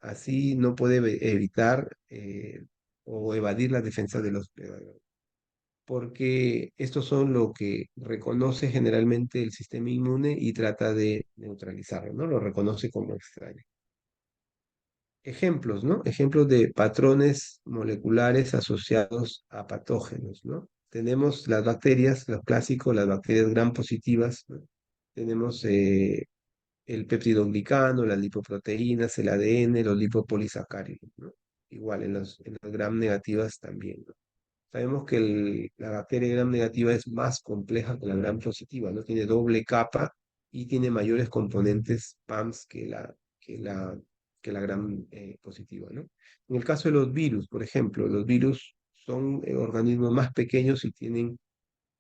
así no puede evitar o evadir las defensas de los predadores, porque estos son lo que reconoce generalmente el sistema inmune y trata de neutralizarlo, ¿no? Lo reconoce como extraño. Ejemplos, ¿no? Ejemplos de patrones moleculares asociados a patógenos, ¿no? tenemos las bacterias, los clásicos, las bacterias gram positivas, ¿no? Tenemos el peptidoglicano, las lipoproteínas, el ADN, los lipopolisacáridos, ¿no? Igual en las gram negativas también, ¿no? Sabemos que la bacteria gram negativa es más compleja que la gram positiva, ¿no? Tiene doble capa y tiene mayores componentes PAMS que la gram positiva, ¿no? En el caso de los virus, por ejemplo, los virus son organismos más pequeños y tienen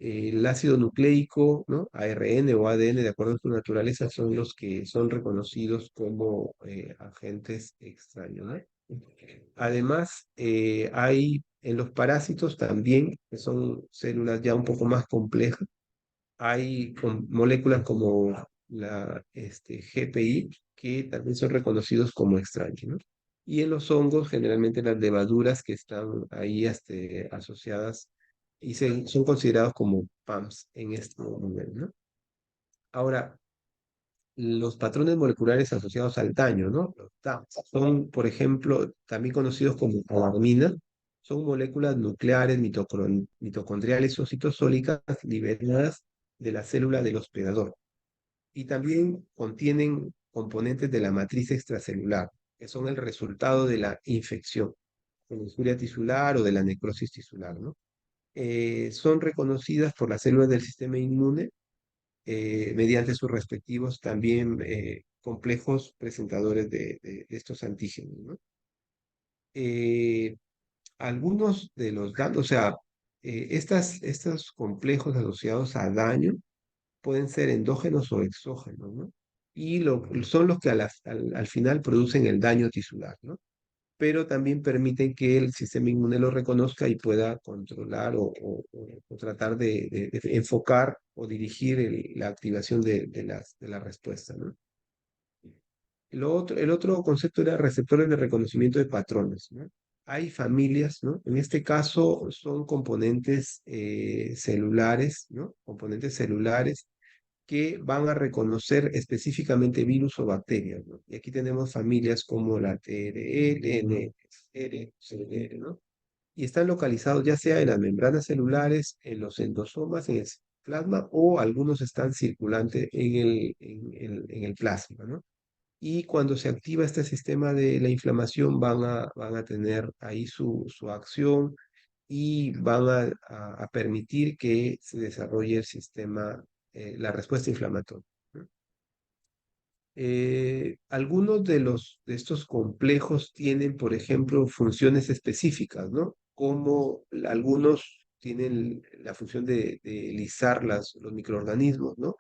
el ácido nucleico, ¿no? ARN o ADN, de acuerdo a su naturaleza, son los que son reconocidos como agentes extraños, ¿no? Además, hay en los parásitos también, que son células ya un poco más complejas, hay moléculas como la GPI que también son reconocidos como extraños, ¿no? Y en los hongos, generalmente las levaduras que están ahí asociadas y son considerados como PAMS en este momento, ¿no? Ahora, los patrones moleculares asociados al daño, ¿no? Los DAMs, son, por ejemplo, también conocidos como alarmina, son moléculas nucleares mitocondriales o citosólicas liberadas de la célula del hospedador y también contienen componentes de la matriz extracelular, que son el resultado de la infección, de la injuria tisular o de la necrosis tisular, ¿no? Son reconocidas por las células del sistema inmune mediante sus respectivos también complejos presentadores de estos antígenos, ¿no? Eh, algunos de los datos, o sea, estos complejos asociados a daño pueden ser endógenos o exógenos, ¿no? Y son los que al final producen el daño tisular, ¿no? Pero también permiten que el sistema inmune lo reconozca y pueda controlar o tratar de enfocar o dirigir la activación de la respuesta, ¿no? El otro concepto era receptores de reconocimiento de patrones, ¿no? Hay familias, ¿no? En este caso son componentes celulares, ¿no? Componentes celulares que van a reconocer específicamente virus o bacterias, ¿no? Y aquí tenemos familias como la TRL, NR, CDR, ¿no? Y están localizados ya sea en las membranas celulares, en los endosomas, en el plasma, o algunos están circulantes en el plasma, ¿no? Y cuando se activa este sistema de la inflamación, van a tener ahí su acción y van a permitir que se desarrolle el sistema, la respuesta inflamatoria, ¿no? Algunos de estos complejos tienen, por ejemplo, funciones específicas, ¿no? Como algunos tienen la función de lisar los microorganismos, ¿no?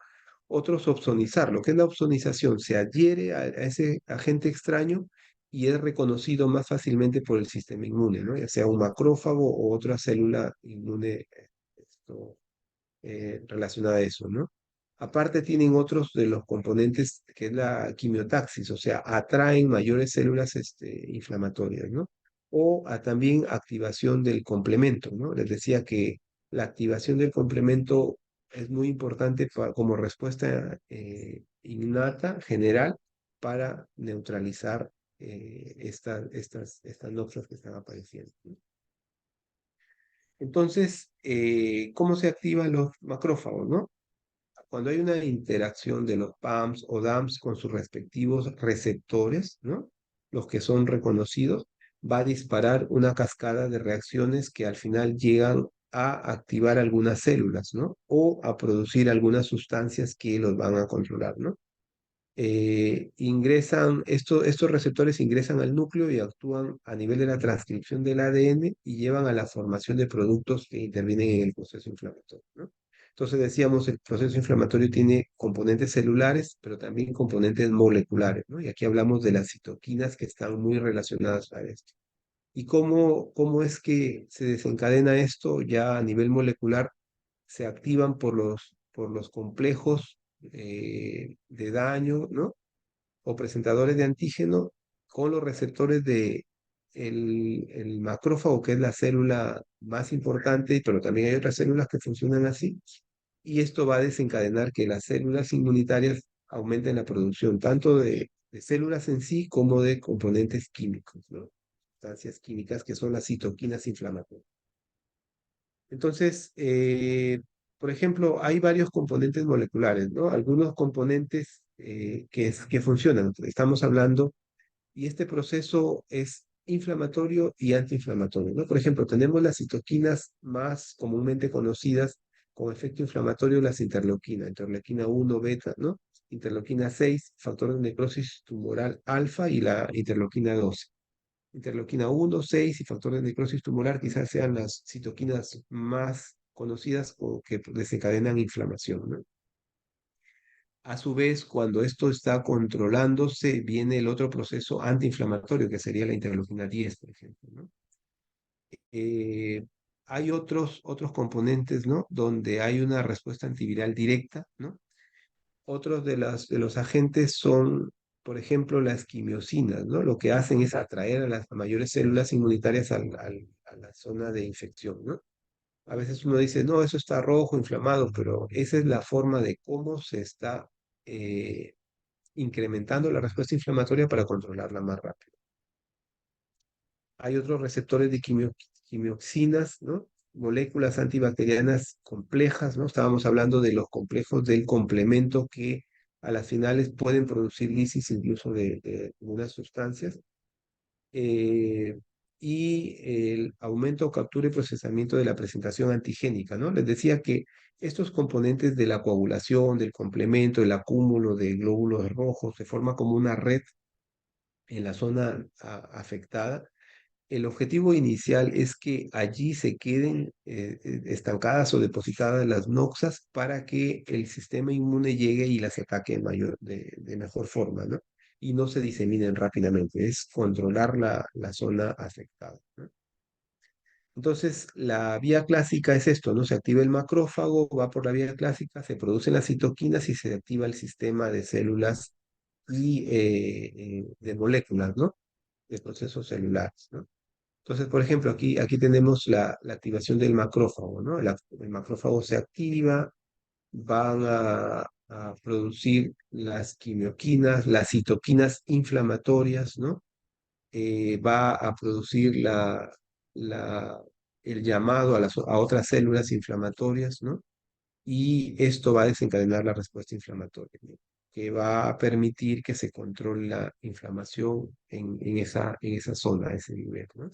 Otros opsonizar. Lo que es la opsonización, se adhiere a ese agente extraño y es reconocido más fácilmente por el sistema inmune, ¿no? Ya sea un macrófago o otra célula inmune esto, relacionada a eso, ¿no? Aparte tienen otros de los componentes que es la quimiotaxis, o sea, atraen mayores células inflamatorias, ¿no? O también activación del complemento, ¿no? Les decía que la activación del complemento es muy importante como respuesta innata, general, para neutralizar estas noxias que están apareciendo, ¿no? Entonces, ¿cómo se activan los macrófagos, no? Cuando hay una interacción de los PAMs o DAMs con sus respectivos receptores, ¿no? Los que son reconocidos, va a disparar una cascada de reacciones que al final llegan a activar algunas células, ¿no? O a producir algunas sustancias que los van a controlar, ¿no? Estos receptores ingresan al núcleo y actúan a nivel de la transcripción del ADN y llevan a la formación de productos que intervienen en el proceso inflamatorio, ¿no? Entonces decíamos, el proceso inflamatorio tiene componentes celulares, pero también componentes moleculares, ¿no? Y aquí hablamos de las citoquinas que están muy relacionadas a esto. ¿Y cómo es que se desencadena esto ya a nivel molecular? Se activan por los complejos de daño, ¿no? O presentadores de antígeno con los receptores de el macrófago, que es la célula más importante, pero también hay otras células que funcionan así. Y esto va a desencadenar que las células inmunitarias aumenten la producción tanto de células en sí como de componentes químicos, ¿no? Sustancias químicas que son las citoquinas inflamatorias. Entonces, por ejemplo, hay varios componentes moleculares, ¿no? Algunos componentes que funcionan. Estamos hablando, y este proceso es inflamatorio y antiinflamatorio, ¿no? Por ejemplo, tenemos las citoquinas más comúnmente conocidas con efecto inflamatorio, las interleuquina 1 beta, ¿no? Interleuquina 6 factor de necrosis tumoral alfa y la interleuquina 12. Interleuquina 1, 6 y factor de necrosis tumoral quizás sean las citoquinas más conocidas o que desencadenan inflamación, ¿no? A su vez, cuando esto está controlándose, viene el otro proceso antiinflamatorio, que sería la interleuquina 10, por ejemplo, ¿no? Eh, Hay otros componentes, ¿no? Donde hay una respuesta antiviral directa, ¿no? Otros de los agentes son, por ejemplo, las quimiosinas, ¿no? Lo que hacen es atraer a las mayores células inmunitarias a la zona de infección, ¿no? A veces uno dice, no, eso está rojo, inflamado, pero esa es la forma de cómo se está eh, incrementando la respuesta inflamatoria para controlarla más rápido. Hay otros receptores de quimioxinas, ¿no? Moléculas antibacterianas complejas, ¿no? Estábamos hablando de los complejos del complemento que a las finales pueden producir lisis incluso de algunas sustancias. eh, y el aumento, captura y procesamiento de la presentación antigénica, ¿no? Les decía que estos componentes de la coagulación, del complemento, el acúmulo de glóbulos rojos, se forma como una red en la zona afectada. El objetivo inicial es que allí se queden estancadas o depositadas las noxas para que el sistema inmune llegue y las ataque de mejor forma, ¿no? Y no se diseminen rápidamente, es controlar la zona afectada, ¿no? Entonces, la vía clásica es esto, ¿no? Se activa el macrófago, va por la vía clásica, se producen las citoquinas y se activa el sistema de células y de moléculas, ¿no? De procesos celulares, ¿no? Entonces, por ejemplo, aquí tenemos la activación del macrófago, ¿no? El macrófago se activa, van a producir las quimioquinas, las citoquinas inflamatorias, ¿no? Va a producir la, el llamado a otras células inflamatorias, ¿no? Y esto va a desencadenar la respuesta inflamatoria, ¿no? Que va a permitir que se controle la inflamación en esa zona, ese nivel, ¿no?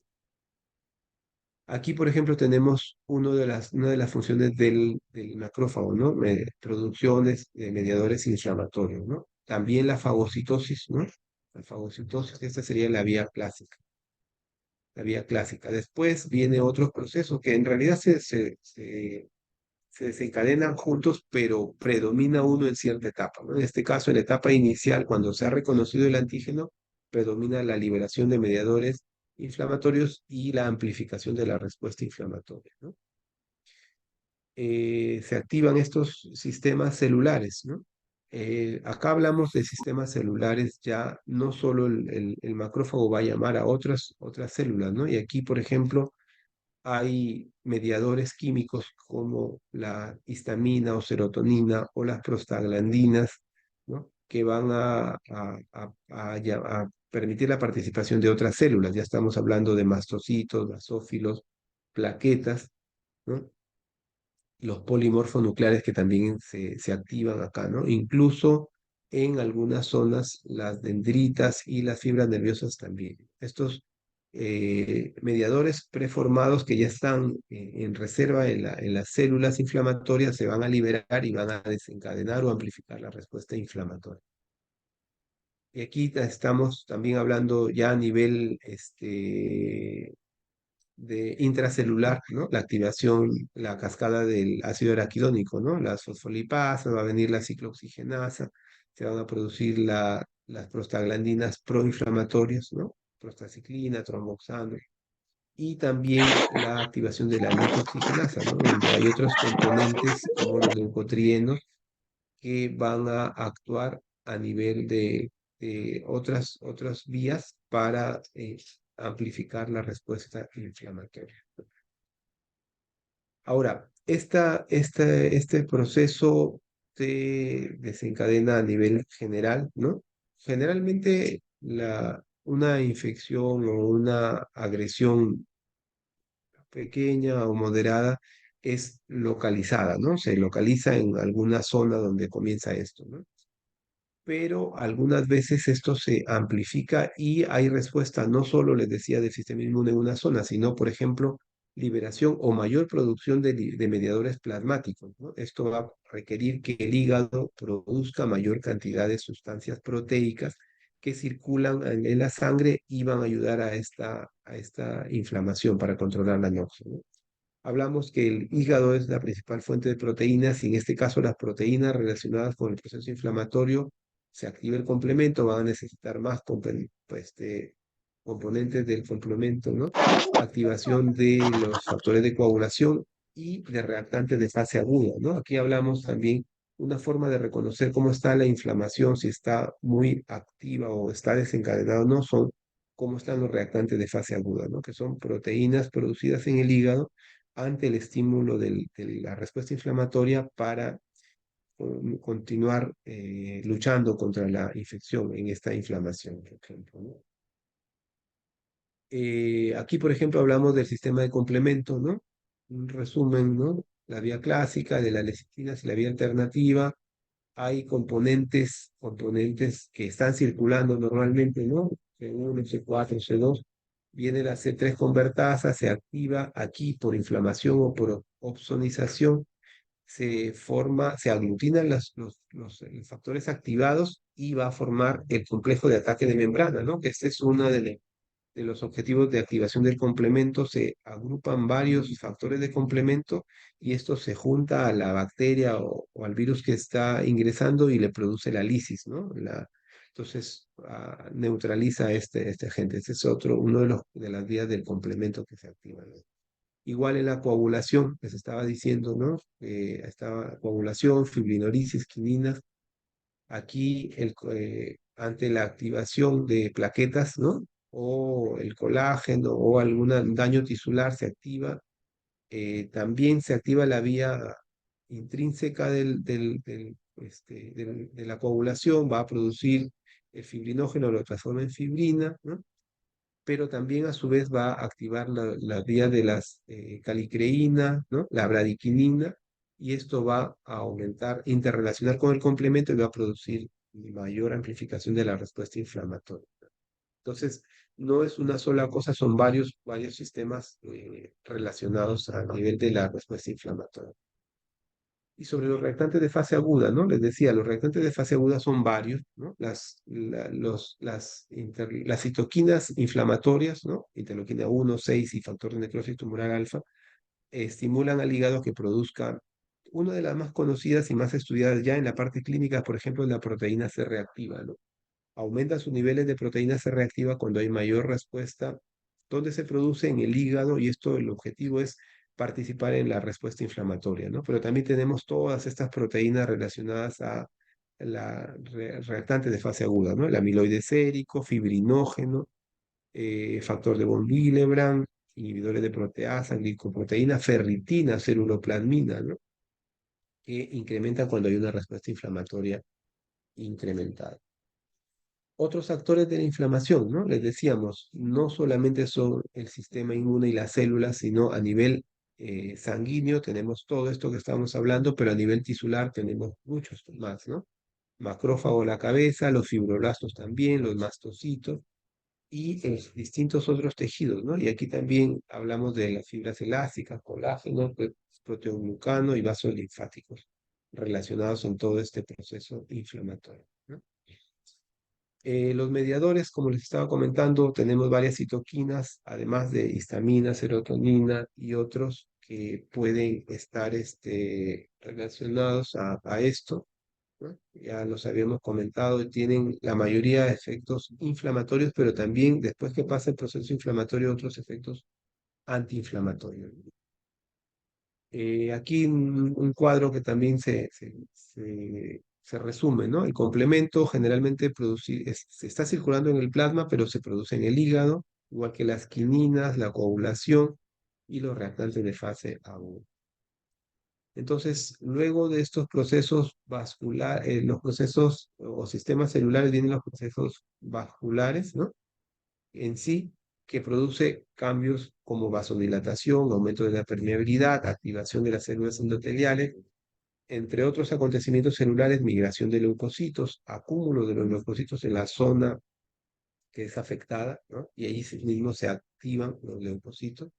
Aquí, por ejemplo, tenemos una de las funciones del macrófago, ¿no? Producciones de mediadores inflamatorios, ¿no? También la fagocitosis, ¿no? La fagocitosis, esta sería la vía clásica. La vía clásica. Después viene otros procesos que en realidad se desencadenan juntos, pero predomina uno en cierta etapa, ¿no? En este caso, en la etapa inicial, cuando se ha reconocido el antígeno, predomina la liberación de mediadores inflamatorios y la amplificación de la respuesta inflamatoria, ¿no? Se activan estos sistemas celulares, ¿no? Acá hablamos de sistemas celulares, ya no solo el macrófago va a llamar a otras células, ¿no? Y aquí, por ejemplo, hay mediadores químicos como la histamina o serotonina o las prostaglandinas, ¿no? Que van a permitir la participación de otras células. Ya estamos hablando de mastocitos, basófilos, plaquetas, ¿no? Los polimorfos nucleares que también se activan acá, ¿no? Incluso en algunas zonas las dendritas y las fibras nerviosas también. Estos mediadores preformados que ya están en reserva en las células inflamatorias se van a liberar y van a desencadenar o amplificar la respuesta inflamatoria. Y aquí estamos también hablando ya a nivel de intracelular, ¿no? La activación, la cascada del ácido araquidónico, ¿no? Las fosfolipasas, va a venir la ciclooxigenasa, se van a producir las prostaglandinas proinflamatorias, ¿no? Prostaciclina, tromboxano, y también la activación de la lipooxigenasa, ¿no? Donde hay otros componentes como los leucotrienos que van a actuar a nivel de otras vías para amplificar la respuesta inflamatoria. Ahora, este proceso se desencadena a nivel general, ¿no? Generalmente una infección o una agresión pequeña o moderada es localizada, ¿no? Se localiza en alguna zona donde comienza esto, ¿no? Pero algunas veces esto se amplifica y hay respuesta no solo, les decía, del sistema inmune en una zona, sino, por ejemplo, liberación o mayor producción de mediadores plasmáticos, ¿no? Esto va a requerir que el hígado produzca mayor cantidad de sustancias proteicas que circulan en la sangre y van a ayudar a esta inflamación para controlar la noxia, ¿no? Hablamos que el hígado es la principal fuente de proteínas y en este caso las proteínas relacionadas con el proceso inflamatorio se activa el complemento, van a necesitar más pues, componentes del complemento, ¿no? Activación de los factores de coagulación y de reactantes de fase aguda, ¿no? Aquí hablamos también una forma de reconocer cómo está la inflamación, si está muy activa o está desencadenada o no, son cómo están los reactantes de fase aguda, ¿no? Que son proteínas producidas en el hígado ante el estímulo de la respuesta inflamatoria para continuar luchando contra la infección en esta inflamación, por ejemplo, ¿no? Aquí, por ejemplo, hablamos del sistema de complemento, ¿no? Un resumen, ¿no? La vía clásica de las lecitinas y la vía alternativa. Hay componentes que están circulando normalmente, ¿no? C1, C4, C2. Viene la C3 convertasa, se activa aquí por inflamación o por opsonización, se aglutinan los factores activados y va a formar el complejo de ataque de membrana, ¿no? Que este es uno de los objetivos de activación del complemento. Se agrupan varios factores de complemento y esto se junta a la bacteria o al virus que está ingresando y le produce la lisis, ¿no? Entonces, neutraliza este agente. Este es uno de las vías del complemento que se activa, ¿no? Igual en la coagulación, les estaba diciendo, ¿no? Estaba coagulación, fibrinolisis, quininas. Aquí, ante la activación de plaquetas, ¿no? O el colágeno o algún daño tisular se activa. También se activa la vía intrínseca de la coagulación, va a producir el fibrinógeno, lo transforma en fibrina, ¿no? Pero también a su vez va a activar la vía de las calicreína, ¿no? La bradiquinina, y esto va a aumentar, interrelacionar con el complemento y va a producir mayor amplificación de la respuesta inflamatoria. Entonces, no es una sola cosa, son varios sistemas relacionados a nivel de la respuesta inflamatoria. Y sobre los reactantes de fase aguda, ¿no? Les decía, los reactantes de fase aguda son varios, ¿no? Las citoquinas inflamatorias, ¿no? Interleuquina 1, 6 y factor de necrosis tumoral alfa, estimulan al hígado que produzca una de las más conocidas y más estudiadas ya en la parte clínica, por ejemplo, la proteína C reactiva, ¿no? Aumenta sus niveles de proteína C reactiva cuando hay mayor respuesta, donde se produce en el hígado, y esto el objetivo es participar en la respuesta inflamatoria, ¿no? Pero también tenemos todas estas proteínas relacionadas a la reactante de fase aguda, ¿no? El amiloide sérico, fibrinógeno, factor de von Willebrand, inhibidores de proteasa, glicoproteína, ferritina, ceruloplasmina, ¿no? Que incrementan cuando hay una respuesta inflamatoria incrementada. Otros actores de la inflamación, ¿no? Les decíamos, no solamente son el sistema inmune y las células, sino a nivel sanguíneo tenemos todo esto que estamos hablando, pero a nivel tisular tenemos muchos más, ¿no? Macrófago la cabeza, los fibroblastos también, los mastocitos y distintos otros tejidos, ¿no? Y aquí también hablamos de las fibras elásticas, colágeno, proteoglucano y vasos linfáticos relacionados en todo este proceso inflamatorio, ¿no? Los mediadores, como les estaba comentando, tenemos varias citoquinas, además de histamina, serotonina y otros que pueden estar relacionados a esto, ¿no? Ya los habíamos comentado, tienen la mayoría de efectos inflamatorios, pero también después que pasa el proceso inflamatorio, otros efectos antiinflamatorios. Aquí un cuadro que también se resume, ¿no? El complemento generalmente se está circulando en el plasma, pero se produce en el hígado, igual que las quininas, la coagulación y los reactantes de fase aguda. Entonces, luego de estos procesos vasculares, los procesos o sistemas celulares, vienen los procesos vasculares, ¿no? En sí, que produce cambios como vasodilatación, aumento de la permeabilidad, activación de las células endoteliales, entre otros acontecimientos celulares, migración de leucocitos, acúmulo de los leucocitos en la zona que es afectada, ¿no? Y ahí mismo se activan los leucocitos.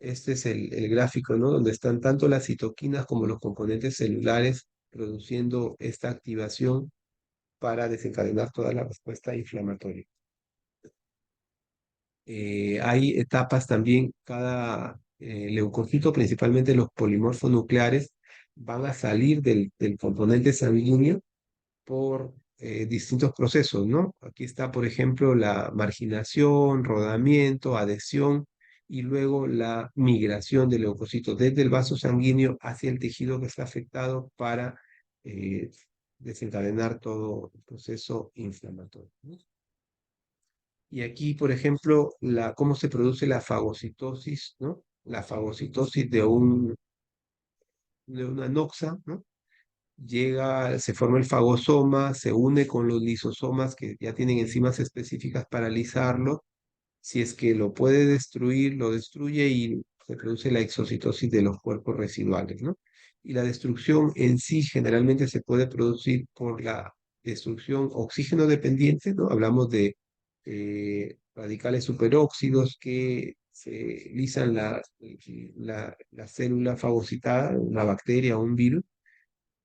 Este es el gráfico, ¿no? Donde están tanto las citoquinas como los componentes celulares produciendo esta activación para desencadenar toda la respuesta inflamatoria. Hay etapas también, cada leucocito, principalmente los polimorfos nucleares, van a salir del componente sanguíneo por distintos procesos, ¿no? Aquí está, por ejemplo, la marginación, rodamiento, adhesión y luego la migración del leucocito desde el vaso sanguíneo hacia el tejido que está afectado para eh, desencadenar todo el proceso inflamatorio, ¿no? Y aquí, por ejemplo, cómo se produce la fagocitosis, ¿no? La fagocitosis de una noxa, ¿no? Se forma el fagosoma, se une con los lisosomas que ya tienen enzimas específicas para lisarlo. Si es que lo puede destruir, lo destruye y se produce la exocitosis de los cuerpos residuales, ¿no? Y la destrucción en sí generalmente se puede producir por la destrucción oxígeno dependiente, ¿no? Hablamos de radicales superóxidos que se lisan la célula fagocitada, una bacteria o un virus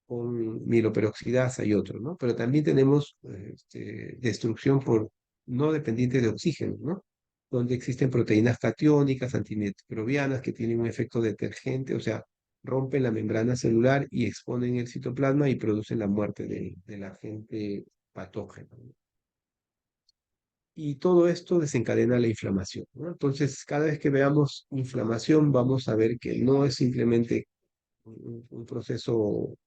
con mieloperoxidasa y otros, ¿no? Pero también tenemos destrucción por no dependiente de oxígeno, ¿no? Donde existen proteínas catiónicas, antimicrobianas, que tienen un efecto detergente, o sea, rompen la membrana celular y exponen el citoplasma y producen la muerte del agente patógeno, ¿no? Y todo esto desencadena la inflamación, ¿no? Entonces, cada vez que veamos inflamación, vamos a ver que no es simplemente un proceso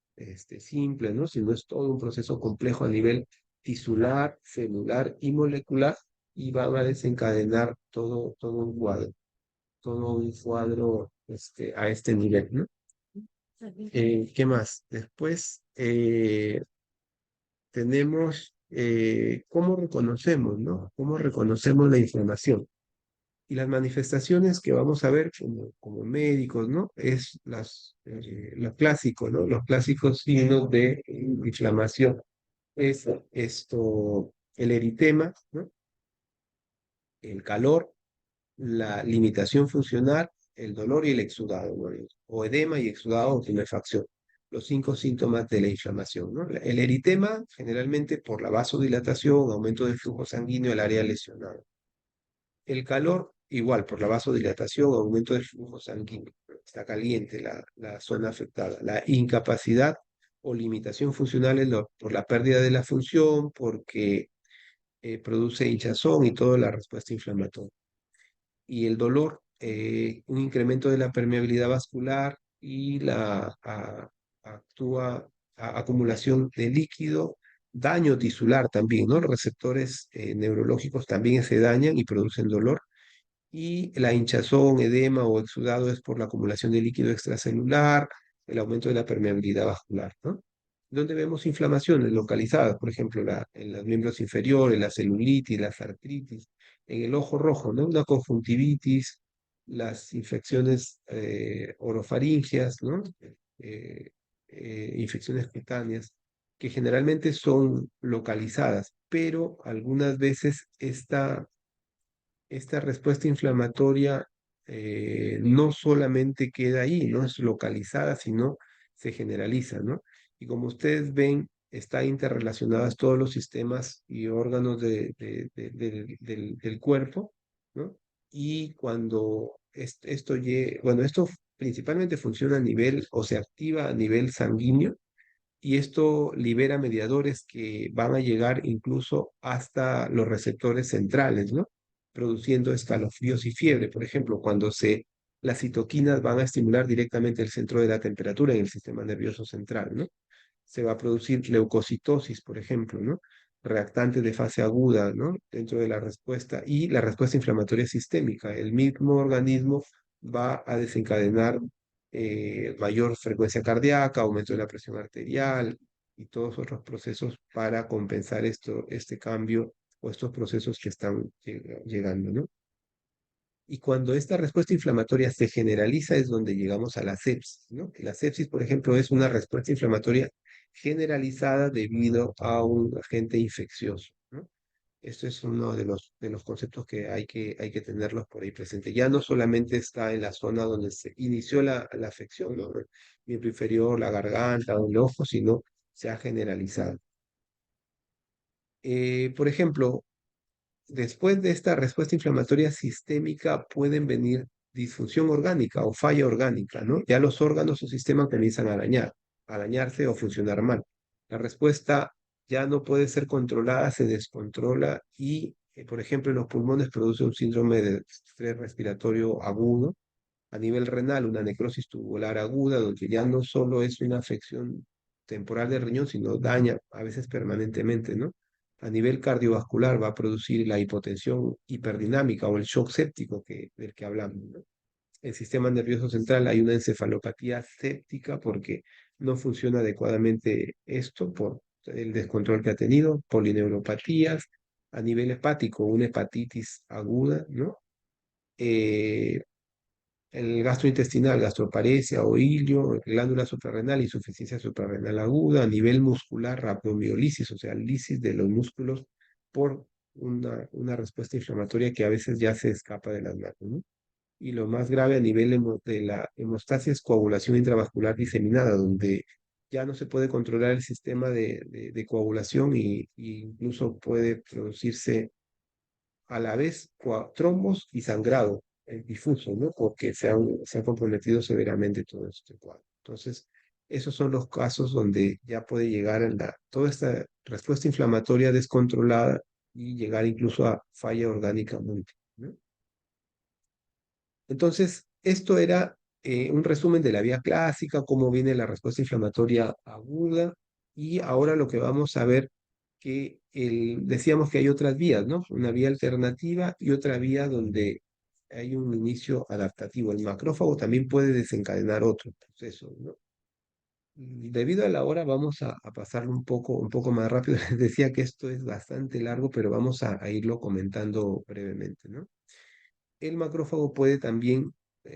simple, ¿no? Sino es todo un proceso complejo a nivel tisular, celular y molecular y van a desencadenar todo un cuadro a este nivel, ¿no? ¿Qué más? Después tenemos cómo reconocemos, ¿no? ¿Cómo reconocemos la inflamación? Y las manifestaciones que vamos a ver como médicos, ¿no? Es lo clásico, ¿no? Los clásicos signos de inflamación. Es el eritema, ¿no? El calor, la limitación funcional, el dolor y el exudado, ¿no? O edema y exudado o tumefacción. Los 5 síntomas de la inflamación, ¿no? El eritema, generalmente por la vasodilatación, aumento del flujo sanguíneo al área lesionada. El calor, igual, por la vasodilatación, aumento del flujo sanguíneo. Está caliente la zona afectada. La incapacidad o limitación funcional es por la pérdida de la función, porque produce hinchazón y toda la respuesta inflamatoria. Y el dolor, un incremento de la permeabilidad vascular y acumulación de líquido, daño tisular también, ¿no? Los receptores neurológicos también se dañan y producen dolor y la hinchazón, edema o exudado es por la acumulación de líquido extracelular, el aumento de la permeabilidad vascular, ¿no? Donde vemos inflamaciones localizadas, por ejemplo, en los miembros inferiores, la celulitis, las artritis, en el ojo rojo, ¿no? Una conjuntivitis, las infecciones orofaringeas, ¿no? Eh, infecciones cutáneas, que generalmente son localizadas, pero algunas veces esta respuesta inflamatoria no solamente queda ahí, no es localizada, sino se generaliza, ¿no? Y como ustedes ven, están interrelacionadas todos los sistemas y órganos del cuerpo, ¿no? Y cuando esto principalmente funciona a nivel o se activa a nivel sanguíneo, y esto libera mediadores que van a llegar incluso hasta los receptores centrales, ¿no? Produciendo escalofríos y fiebre. Por ejemplo, las citoquinas van a estimular directamente el centro de la temperatura en el sistema nervioso central, ¿no? Se va a producir leucocitosis, por ejemplo, ¿no? Reactantes de fase aguda, ¿no? Dentro de la respuesta y la respuesta inflamatoria sistémica. El mismo organismo va a desencadenar mayor frecuencia cardíaca, aumento de la presión arterial y todos otros procesos para compensar este cambio o estos procesos que están llegando, ¿no? Y cuando esta respuesta inflamatoria se generaliza es donde llegamos a la sepsis, ¿no? La sepsis, por ejemplo, es una respuesta inflamatoria generalizada debido a un agente infeccioso, ¿no? Esto es uno de los conceptos que hay que tenerlos por ahí presente. Ya no solamente está en la zona donde se inició la afección, ¿no? Miembro inferior, la garganta o el ojo, sino se ha generalizado. Por ejemplo, después de esta respuesta inflamatoria sistémica pueden venir disfunción orgánica o falla orgánica, ¿no? Ya los órganos o sistemas comienzan a dañarse o funcionar mal. La respuesta ya no puede ser controlada, se descontrola y, por ejemplo, en los pulmones produce un síndrome de estrés respiratorio agudo. A nivel renal, una necrosis tubular aguda, donde ya no solo es una afección temporal del riñón, sino daña a veces permanentemente, ¿no? A nivel cardiovascular va a producir la hipotensión hiperdinámica o el shock séptico del que hablamos, ¿no? El sistema nervioso central hay una encefalopatía séptica porque no funciona adecuadamente esto por el descontrol que ha tenido, polineuropatías, a nivel hepático, una hepatitis aguda, ¿no? Eh, el gastrointestinal, gastroparesia o ilio, glándula suprarrenal, insuficiencia suprarrenal aguda, a nivel muscular, rabdomiolisis, o sea, lisis de los músculos por una respuesta inflamatoria que a veces ya se escapa de las manos, ¿no? Y lo más grave a nivel de la hemostasia es coagulación intravascular diseminada, donde ya no se puede controlar el sistema de coagulación y incluso puede producirse a la vez trombos y sangrado difuso, ¿no? Porque se ha comprometido severamente todo este cuadro. Entonces, esos son los casos donde ya puede llegar toda esta respuesta inflamatoria descontrolada y llegar incluso a falla orgánica múltiple, ¿no? Entonces, esto era un resumen de la vía clásica, cómo viene la respuesta inflamatoria aguda, y ahora lo que vamos a ver que decíamos que hay otras vías, ¿no? Una vía alternativa y otra vía donde hay un inicio adaptativo. El macrófago también puede desencadenar otro proceso, ¿no? Y debido a la hora, vamos a pasarlo un poco más rápido. Les decía que esto es bastante largo, pero vamos a irlo comentando brevemente, ¿no? El macrófago puede también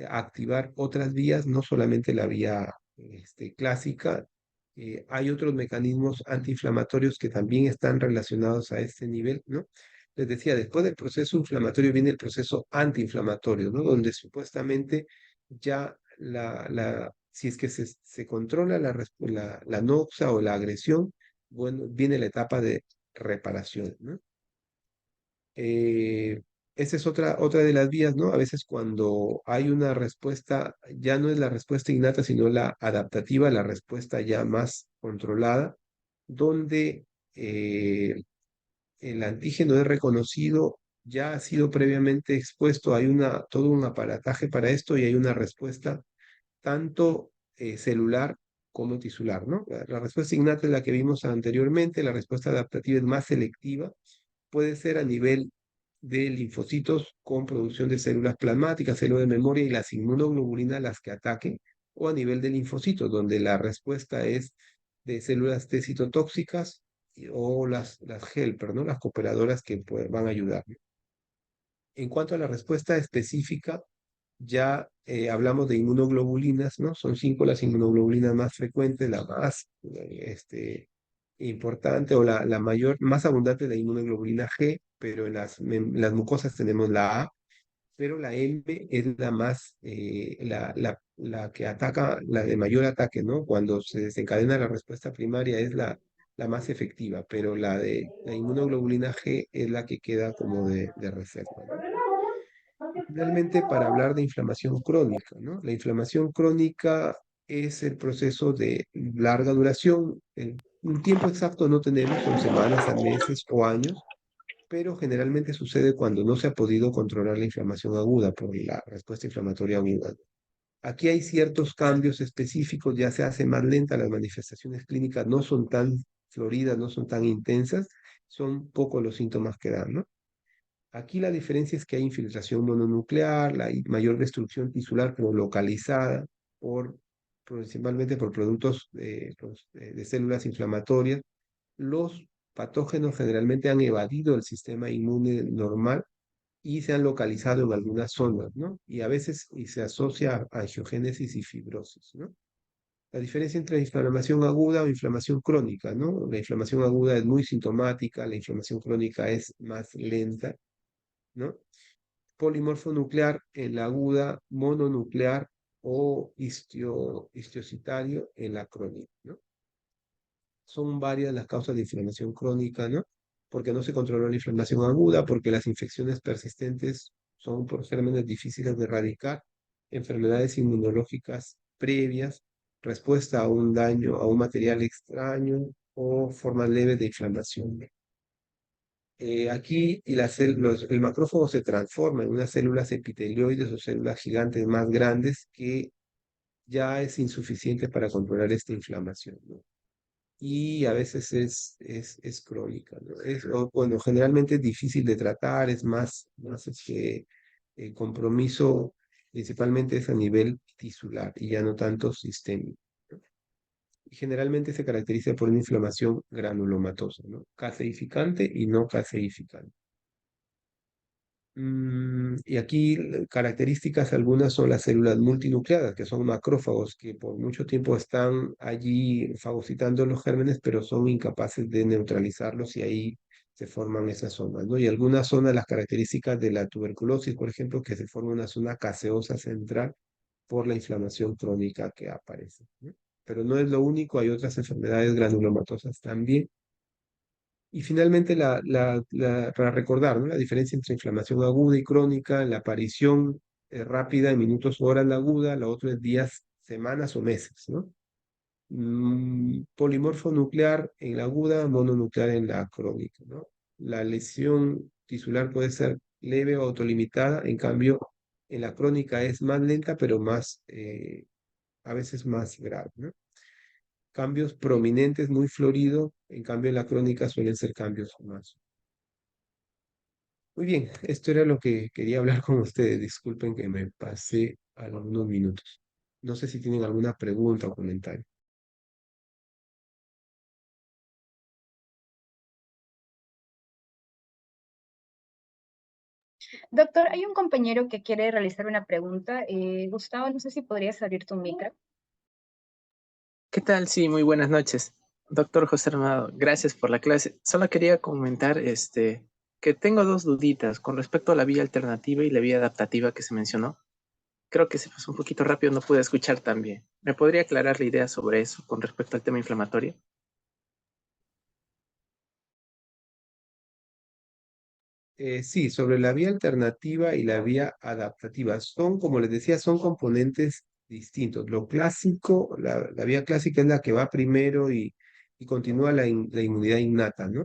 activar otras vías, no solamente la vía clásica. Hay otros mecanismos antiinflamatorios que también están relacionados a este nivel, ¿no? Les decía, después del proceso inflamatorio viene el proceso antiinflamatorio, ¿no? Donde supuestamente ya si es que se controla la noxa o la agresión, bueno, viene la etapa de reparación, ¿no? Eh, Esa es otra de las vías, ¿no? A veces cuando hay una respuesta, ya no es la respuesta innata, sino la adaptativa, la respuesta ya más controlada, donde el antígeno es reconocido, ya ha sido previamente expuesto, hay todo un aparataje para esto y hay una respuesta tanto celular como tisular, ¿no? La respuesta innata es la que vimos anteriormente, la respuesta adaptativa es más selectiva, puede ser a nivel de linfocitos con producción de células plasmáticas, células de memoria y las inmunoglobulinas las que ataquen, o a nivel de linfocitos, donde la respuesta es de células T citotóxicas o las helper, ¿no? Las cooperadoras que van a ayudar. En cuanto a la respuesta específica, ya hablamos de inmunoglobulinas, ¿no? Son 5 las inmunoglobulinas más frecuentes, la más importante o la mayor, más abundante, la inmunoglobulina G, pero en las mucosas tenemos la A, pero la M es la más, la que ataca, la de mayor ataque, ¿no? Cuando se desencadena la respuesta primaria es la más efectiva, pero la inmunoglobulina G es la que queda como de reserva, ¿no? Finalmente, para hablar de inflamación crónica, ¿no? La inflamación crónica es el proceso de larga duración. Un tiempo exacto no tenemos, son semanas, a meses o años, pero generalmente sucede cuando no se ha podido controlar la inflamación aguda por la respuesta inflamatoria aguda. Aquí hay ciertos cambios específicos, ya se hace más lenta, las manifestaciones clínicas no son tan floridas, no son tan intensas, son pocos los síntomas que dan, ¿no? Aquí la diferencia es que hay infiltración mononuclear, hay mayor destrucción tisular, pero localizada principalmente por productos de células inflamatorias. Los patógenos generalmente han evadido el sistema inmune normal y se han localizado en algunas zonas, ¿no? Y a veces y se asocia a angiogénesis y fibrosis, ¿no? La diferencia entre inflamación aguda o inflamación crónica, ¿no? La inflamación aguda es muy sintomática, la inflamación crónica es más lenta, ¿no? Polimorfo nuclear en la aguda, mononuclear o histiocitario en la crónica, ¿no? Son varias las causas de inflamación crónica, ¿no? Porque no se controló la inflamación aguda, porque las infecciones persistentes son por gérmenes difíciles de erradicar, enfermedades inmunológicas previas, respuesta a un daño, a un material extraño o formas leves de inflamación. Aquí el macrófago se transforma en unas células epitelioides o células gigantes más grandes que ya es insuficiente para controlar esta inflamación, ¿no? Y a veces es crónica, ¿no? Bueno, generalmente es difícil de tratar, es más el compromiso principalmente es a nivel tisular y ya no tanto sistémico, ¿no? Y generalmente se caracteriza por una inflamación granulomatosa, ¿no? Caseificante y no caseificante. Y aquí características algunas son las células multinucleadas, que son macrófagos, que por mucho tiempo están allí fagocitando los gérmenes, pero son incapaces de neutralizarlos y ahí se forman esas zonas, ¿no? Y algunas zonas, las características de la tuberculosis, por ejemplo, que se forma una zona caseosa central por la inflamación crónica que aparece, ¿no? Pero no es lo único, hay otras enfermedades granulomatosas también y finalmente, para recordar, ¿no? La diferencia entre inflamación aguda y crónica, la aparición rápida en minutos o horas la aguda, la otra es días, semanas o meses, ¿no? Polimorfo nuclear en la aguda, mononuclear en la crónica, ¿no? La lesión tisular puede ser leve o autolimitada, en cambio, en la crónica es más lenta, pero a veces más grave, ¿no? Cambios prominentes, muy florido, en cambio en la crónica suelen ser cambios más. Muy bien, esto era lo que quería hablar con ustedes. Disculpen que me pasé algunos minutos. No sé si tienen alguna pregunta o comentario. Doctor, hay un compañero que quiere realizar una pregunta. Gustavo, no sé si podrías abrir tu micro. ¿Qué tal? Sí, muy buenas noches. Doctor José Armado, gracias por la clase. Solo quería comentar que tengo dos duditas con respecto a la vía alternativa y la vía adaptativa que se mencionó. Creo que se pasó un poquito rápido, no pude escuchar tan bien. ¿Me podría aclarar la idea sobre eso con respecto al tema inflamatorio? Sí, sobre la vía alternativa y la vía adaptativa. Son, como les decía, son componentes distintos. Lo clásico, la vía clásica es la que va primero y continúa la inmunidad innata, ¿no?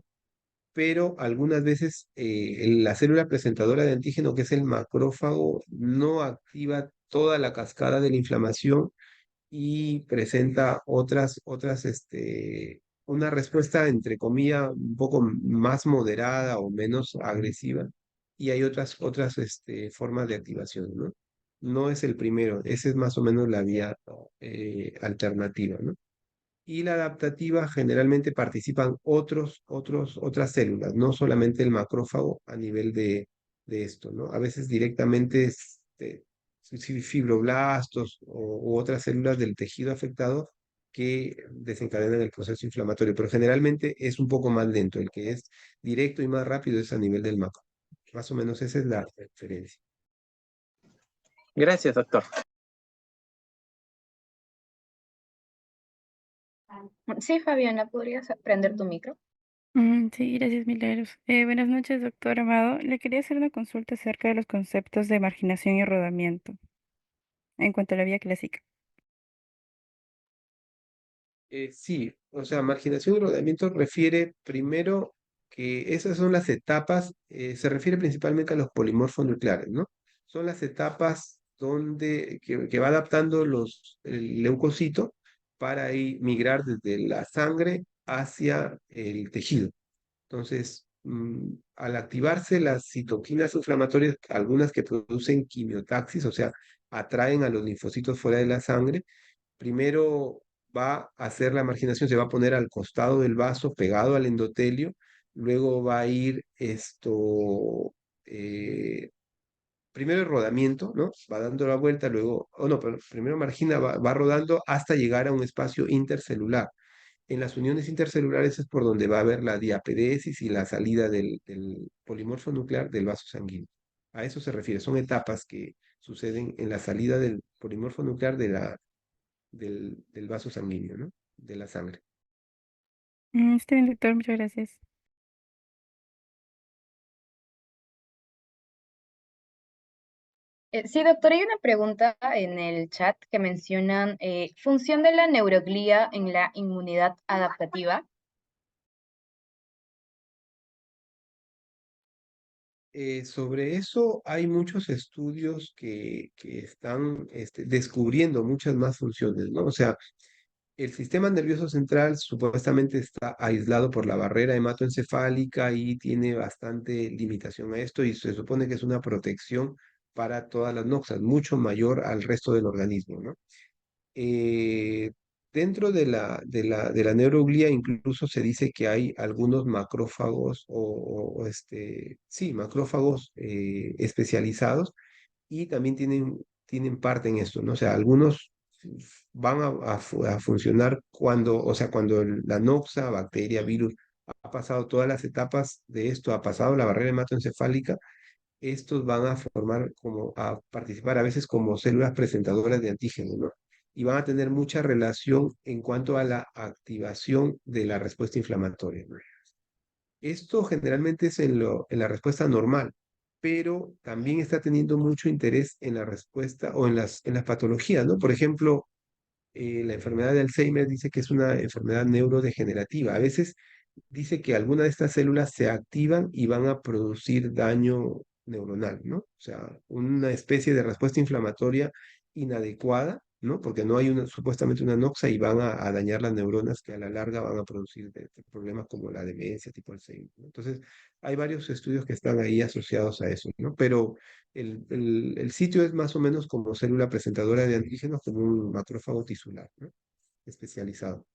Pero algunas veces la célula presentadora de antígeno, que es el macrófago, no activa toda la cascada de la inflamación y presenta una respuesta, entre comillas, un poco más moderada o menos agresiva, y hay otras formas de activación, ¿no? No es el primero, esa es más o menos la vía alternativa, ¿no? Y la adaptativa generalmente participan otras células, no solamente el macrófago a nivel de esto, ¿no? A veces directamente fibroblastos u otras células del tejido afectado que desencadenan el proceso inflamatorio, pero generalmente es un poco más lento, el que es directo y más rápido es a nivel del macro. Más o menos esa es la diferencia. Gracias, doctor. Sí, Fabiana, ¿podrías prender tu micro? Sí, gracias, Milagros. Buenas noches, doctor Amado. Le quería hacer una consulta acerca de los conceptos de marginación y rodamiento en cuanto a la vía clásica. Sí, o sea, marginación y rodeamiento refiere primero que esas son las etapas, se refiere principalmente a los polimorfos nucleares, ¿no? Son las etapas que va adaptando el leucocito para ahí migrar desde la sangre hacia el tejido. Entonces, al activarse las citoquinas inflamatorias, algunas que producen quimiotaxis, o sea, atraen a los linfocitos fuera de la sangre, primero va a hacer la marginación, se va a poner al costado del vaso, pegado al endotelio, luego va a ir primero el rodamiento, ¿no? Va dando la vuelta, luego, o no, pero primero margina, va rodando hasta llegar a un espacio intercelular. En las uniones intercelulares es por donde va a haber la diapedesis y la salida del polimorfo nuclear del vaso sanguíneo. A eso se refiere, son etapas que suceden en la salida del polimorfo nuclear del vaso sanguíneo, ¿no? De la sangre. Está bien, doctor, muchas gracias. Sí, doctor, hay una pregunta en el chat que mencionan función de la neuroglía en la inmunidad adaptativa. Sobre eso hay muchos estudios que están descubriendo muchas más funciones, ¿no? O sea, el sistema nervioso central supuestamente está aislado por la barrera hematoencefálica y tiene bastante limitación a esto y se supone que es una protección para todas las noxas, mucho mayor al resto del organismo, ¿no? Eh, Dentro de la neuroglía incluso se dice que hay algunos macrófagos sí, macrófagos especializados y también tienen parte en esto, ¿no? O sea, algunos van a funcionar cuando, o sea, cuando la noxa, bacteria, virus, ha pasado todas las etapas de esto, ha pasado la barrera hematoencefálica, estos van a formar a participar a veces como células presentadoras de antígenos, ¿no? Y van a tener mucha relación en cuanto a la activación de la respuesta inflamatoria, ¿no? Esto generalmente es en la respuesta normal, pero también está teniendo mucho interés en la respuesta o en las patologías, ¿no? Por ejemplo, la enfermedad de Alzheimer dice que es una enfermedad neurodegenerativa. A veces dice que algunas de estas células se activan y van a producir daño neuronal, ¿no? O sea, una especie de respuesta inflamatoria inadecuada, ¿no? Porque no hay supuestamente una noxa y van a dañar las neuronas que a la larga van a producir problemas como la demencia tipo Alzheimer, ¿no? Entonces, hay varios estudios que están ahí asociados a eso, ¿no? Pero el sitio es más o menos como célula presentadora de antígenos, como un macrófago tisular, ¿no? Especializado.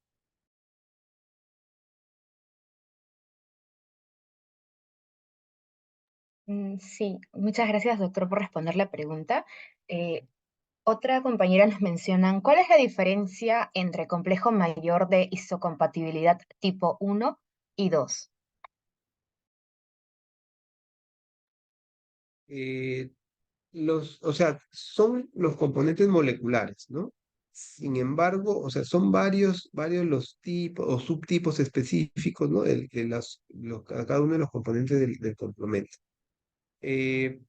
Sí, muchas gracias, doctor, por responder la pregunta. Eh, Otra compañera nos mencionan, ¿cuál es la diferencia entre complejo mayor de histocompatibilidad tipo 1 y 2? Eh, o sea, son los componentes moleculares, ¿no? Sin embargo, o sea, son varios los tipos o subtipos específicos, ¿no? Cada uno de los componentes del complemento. Eh,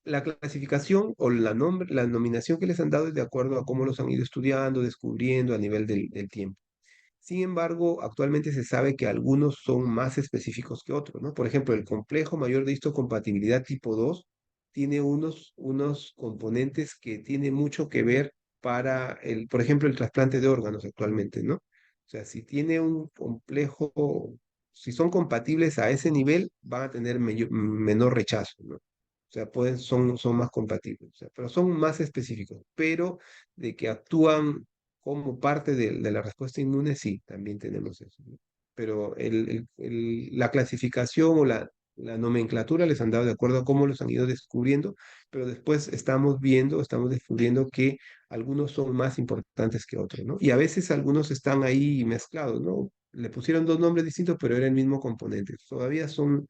la clasificación o la nominación que les han dado es de acuerdo a cómo los han ido estudiando, descubriendo a nivel del tiempo. Sin embargo, actualmente se sabe que algunos son más específicos que otros, ¿no? Por ejemplo, el complejo mayor de histocompatibilidad tipo 2 tiene unos componentes que tienen mucho que ver para por ejemplo, el trasplante de órganos actualmente, ¿no? O sea, si tiene un complejo, si son compatibles a ese nivel, van a tener menor rechazo, ¿no? O sea, son más compatibles, o sea, pero son más específicos, pero de que actúan como parte de la respuesta inmune, sí, también tenemos eso, ¿no? Pero la clasificación o la nomenclatura les han dado de acuerdo a cómo los han ido descubriendo, pero después estamos descubriendo que algunos son más importantes que otros, ¿no? Y a veces algunos están ahí mezclados, ¿no? Le pusieron dos nombres distintos, pero era el mismo componente. Todavía son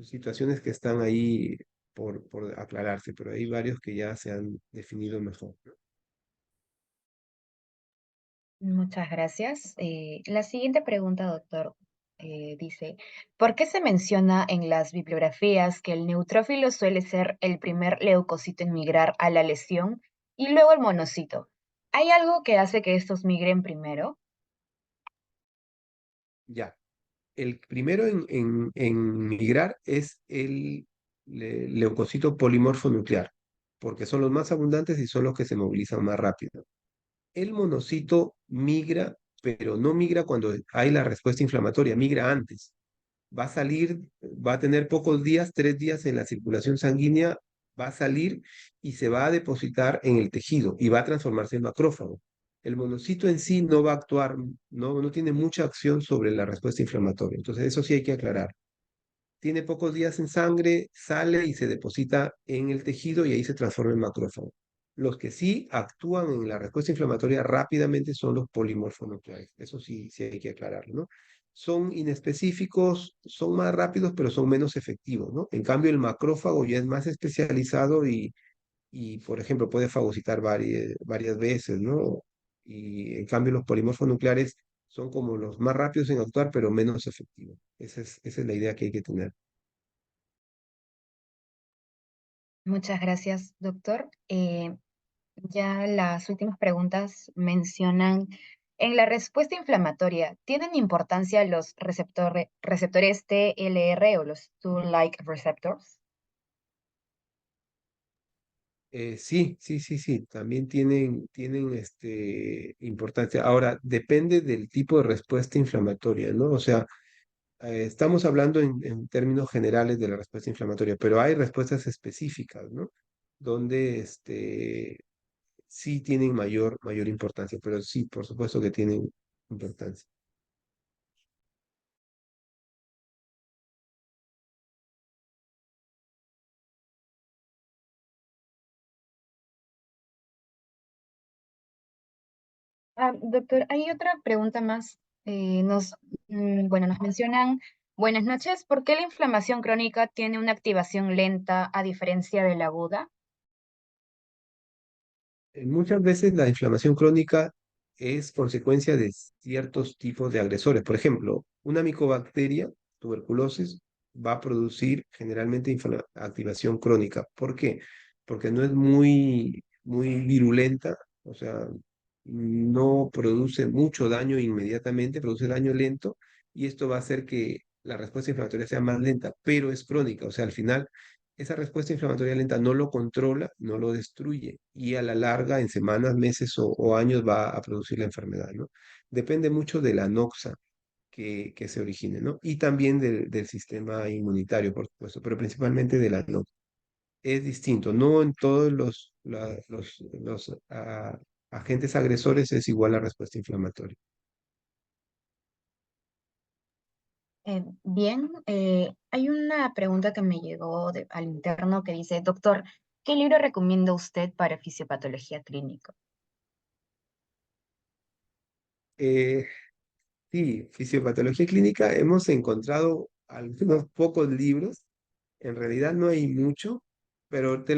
situaciones que están ahí por aclararse, pero hay varios que ya se han definido mejor, ¿no? Muchas gracias. La siguiente pregunta, doctor, dice, ¿por qué se menciona en las bibliografías que el neutrófilo suele ser el primer leucocito en migrar a la lesión y luego el monocito? ¿Hay algo que hace que estos migren primero? Ya. El primero en migrar es el leucocito polimorfo nuclear, porque son los más abundantes y son los que se movilizan más rápido. El monocito migra, pero no migra cuando hay la respuesta inflamatoria, migra antes. Va a salir, va a tener pocos días, 3 días en la circulación sanguínea, va a salir y se va a depositar en el tejido y va a transformarse en macrófago. El monocito en sí no va a actuar, no tiene mucha acción sobre la respuesta inflamatoria. Entonces, eso sí hay que aclarar. tiene pocos días en sangre, sale y se deposita en el tejido y ahí se transforma en macrófago. Los que sí actúan en la respuesta inflamatoria rápidamente son los polimorfonucleares. Eso sí, sí hay que aclararlo, ¿no? Son inespecíficos, son más rápidos, pero son menos efectivos, ¿no? En cambio, el macrófago ya es más especializado y por ejemplo, puede fagocitar varias veces, ¿no? Y en cambio, los polimorfos nucleares son como los más rápidos en actuar, pero menos efectivos. Esa es la idea que hay que tener. Muchas gracias, doctor. Ya las últimas preguntas mencionan, en la respuesta inflamatoria, ¿tienen importancia los receptores TLR o los Toll-like receptors? Sí, sí, sí, sí, también tienen importancia. Ahora, depende del tipo de respuesta inflamatoria, ¿no? O sea, estamos hablando en términos generales de la respuesta inflamatoria, pero hay respuestas específicas, ¿no? Donde sí tienen mayor importancia, pero sí, por supuesto que tienen importancia. Doctor, hay otra pregunta más. Bueno, nos mencionan, buenas noches, ¿por qué la inflamación crónica tiene una activación lenta a diferencia de la aguda? Muchas veces la inflamación crónica es consecuencia de ciertos tipos de agresores. Por ejemplo, una micobacteria, tuberculosis, va a producir generalmente activación crónica. ¿Por qué? Porque no es muy virulenta, o sea, no produce mucho daño inmediatamente, produce daño lento, y esto va a hacer que la respuesta inflamatoria sea más lenta, pero es crónica. O sea, al final esa respuesta inflamatoria lenta no lo controla, no lo destruye y a la larga, en semanas, meses o años va a producir la enfermedad, ¿no? Depende mucho de la noxa que se origine, ¿no? Y también del sistema inmunitario, por supuesto, pero principalmente de la noxa. Es distinto, no en todos los agentes agresores es igual la respuesta inflamatoria. Bien, hay una pregunta que me llegó al interno que dice, doctor, ¿qué libro recomienda usted para fisiopatología clínica? Eh, sí, fisiopatología clínica, hemos encontrado algunos pocos libros. En realidad no hay mucho, pero se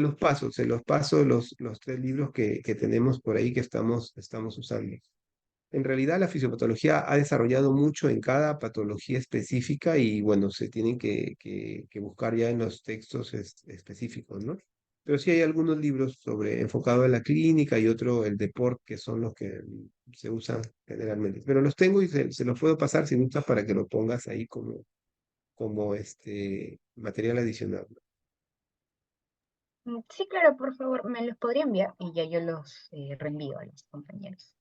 los paso los 3 libros que tenemos por ahí que estamos usando. En realidad la fisiopatología ha desarrollado mucho en cada patología específica y bueno, se tienen que buscar ya en los textos específicos, ¿no? Pero sí hay algunos libros enfocado a la clínica y otro el deporte, que son los que se usan generalmente. Pero los tengo y se los puedo pasar si gustas para que lo pongas ahí como material adicional. Sí, claro, por favor, me los podría enviar y ya yo los reenvío a los compañeros.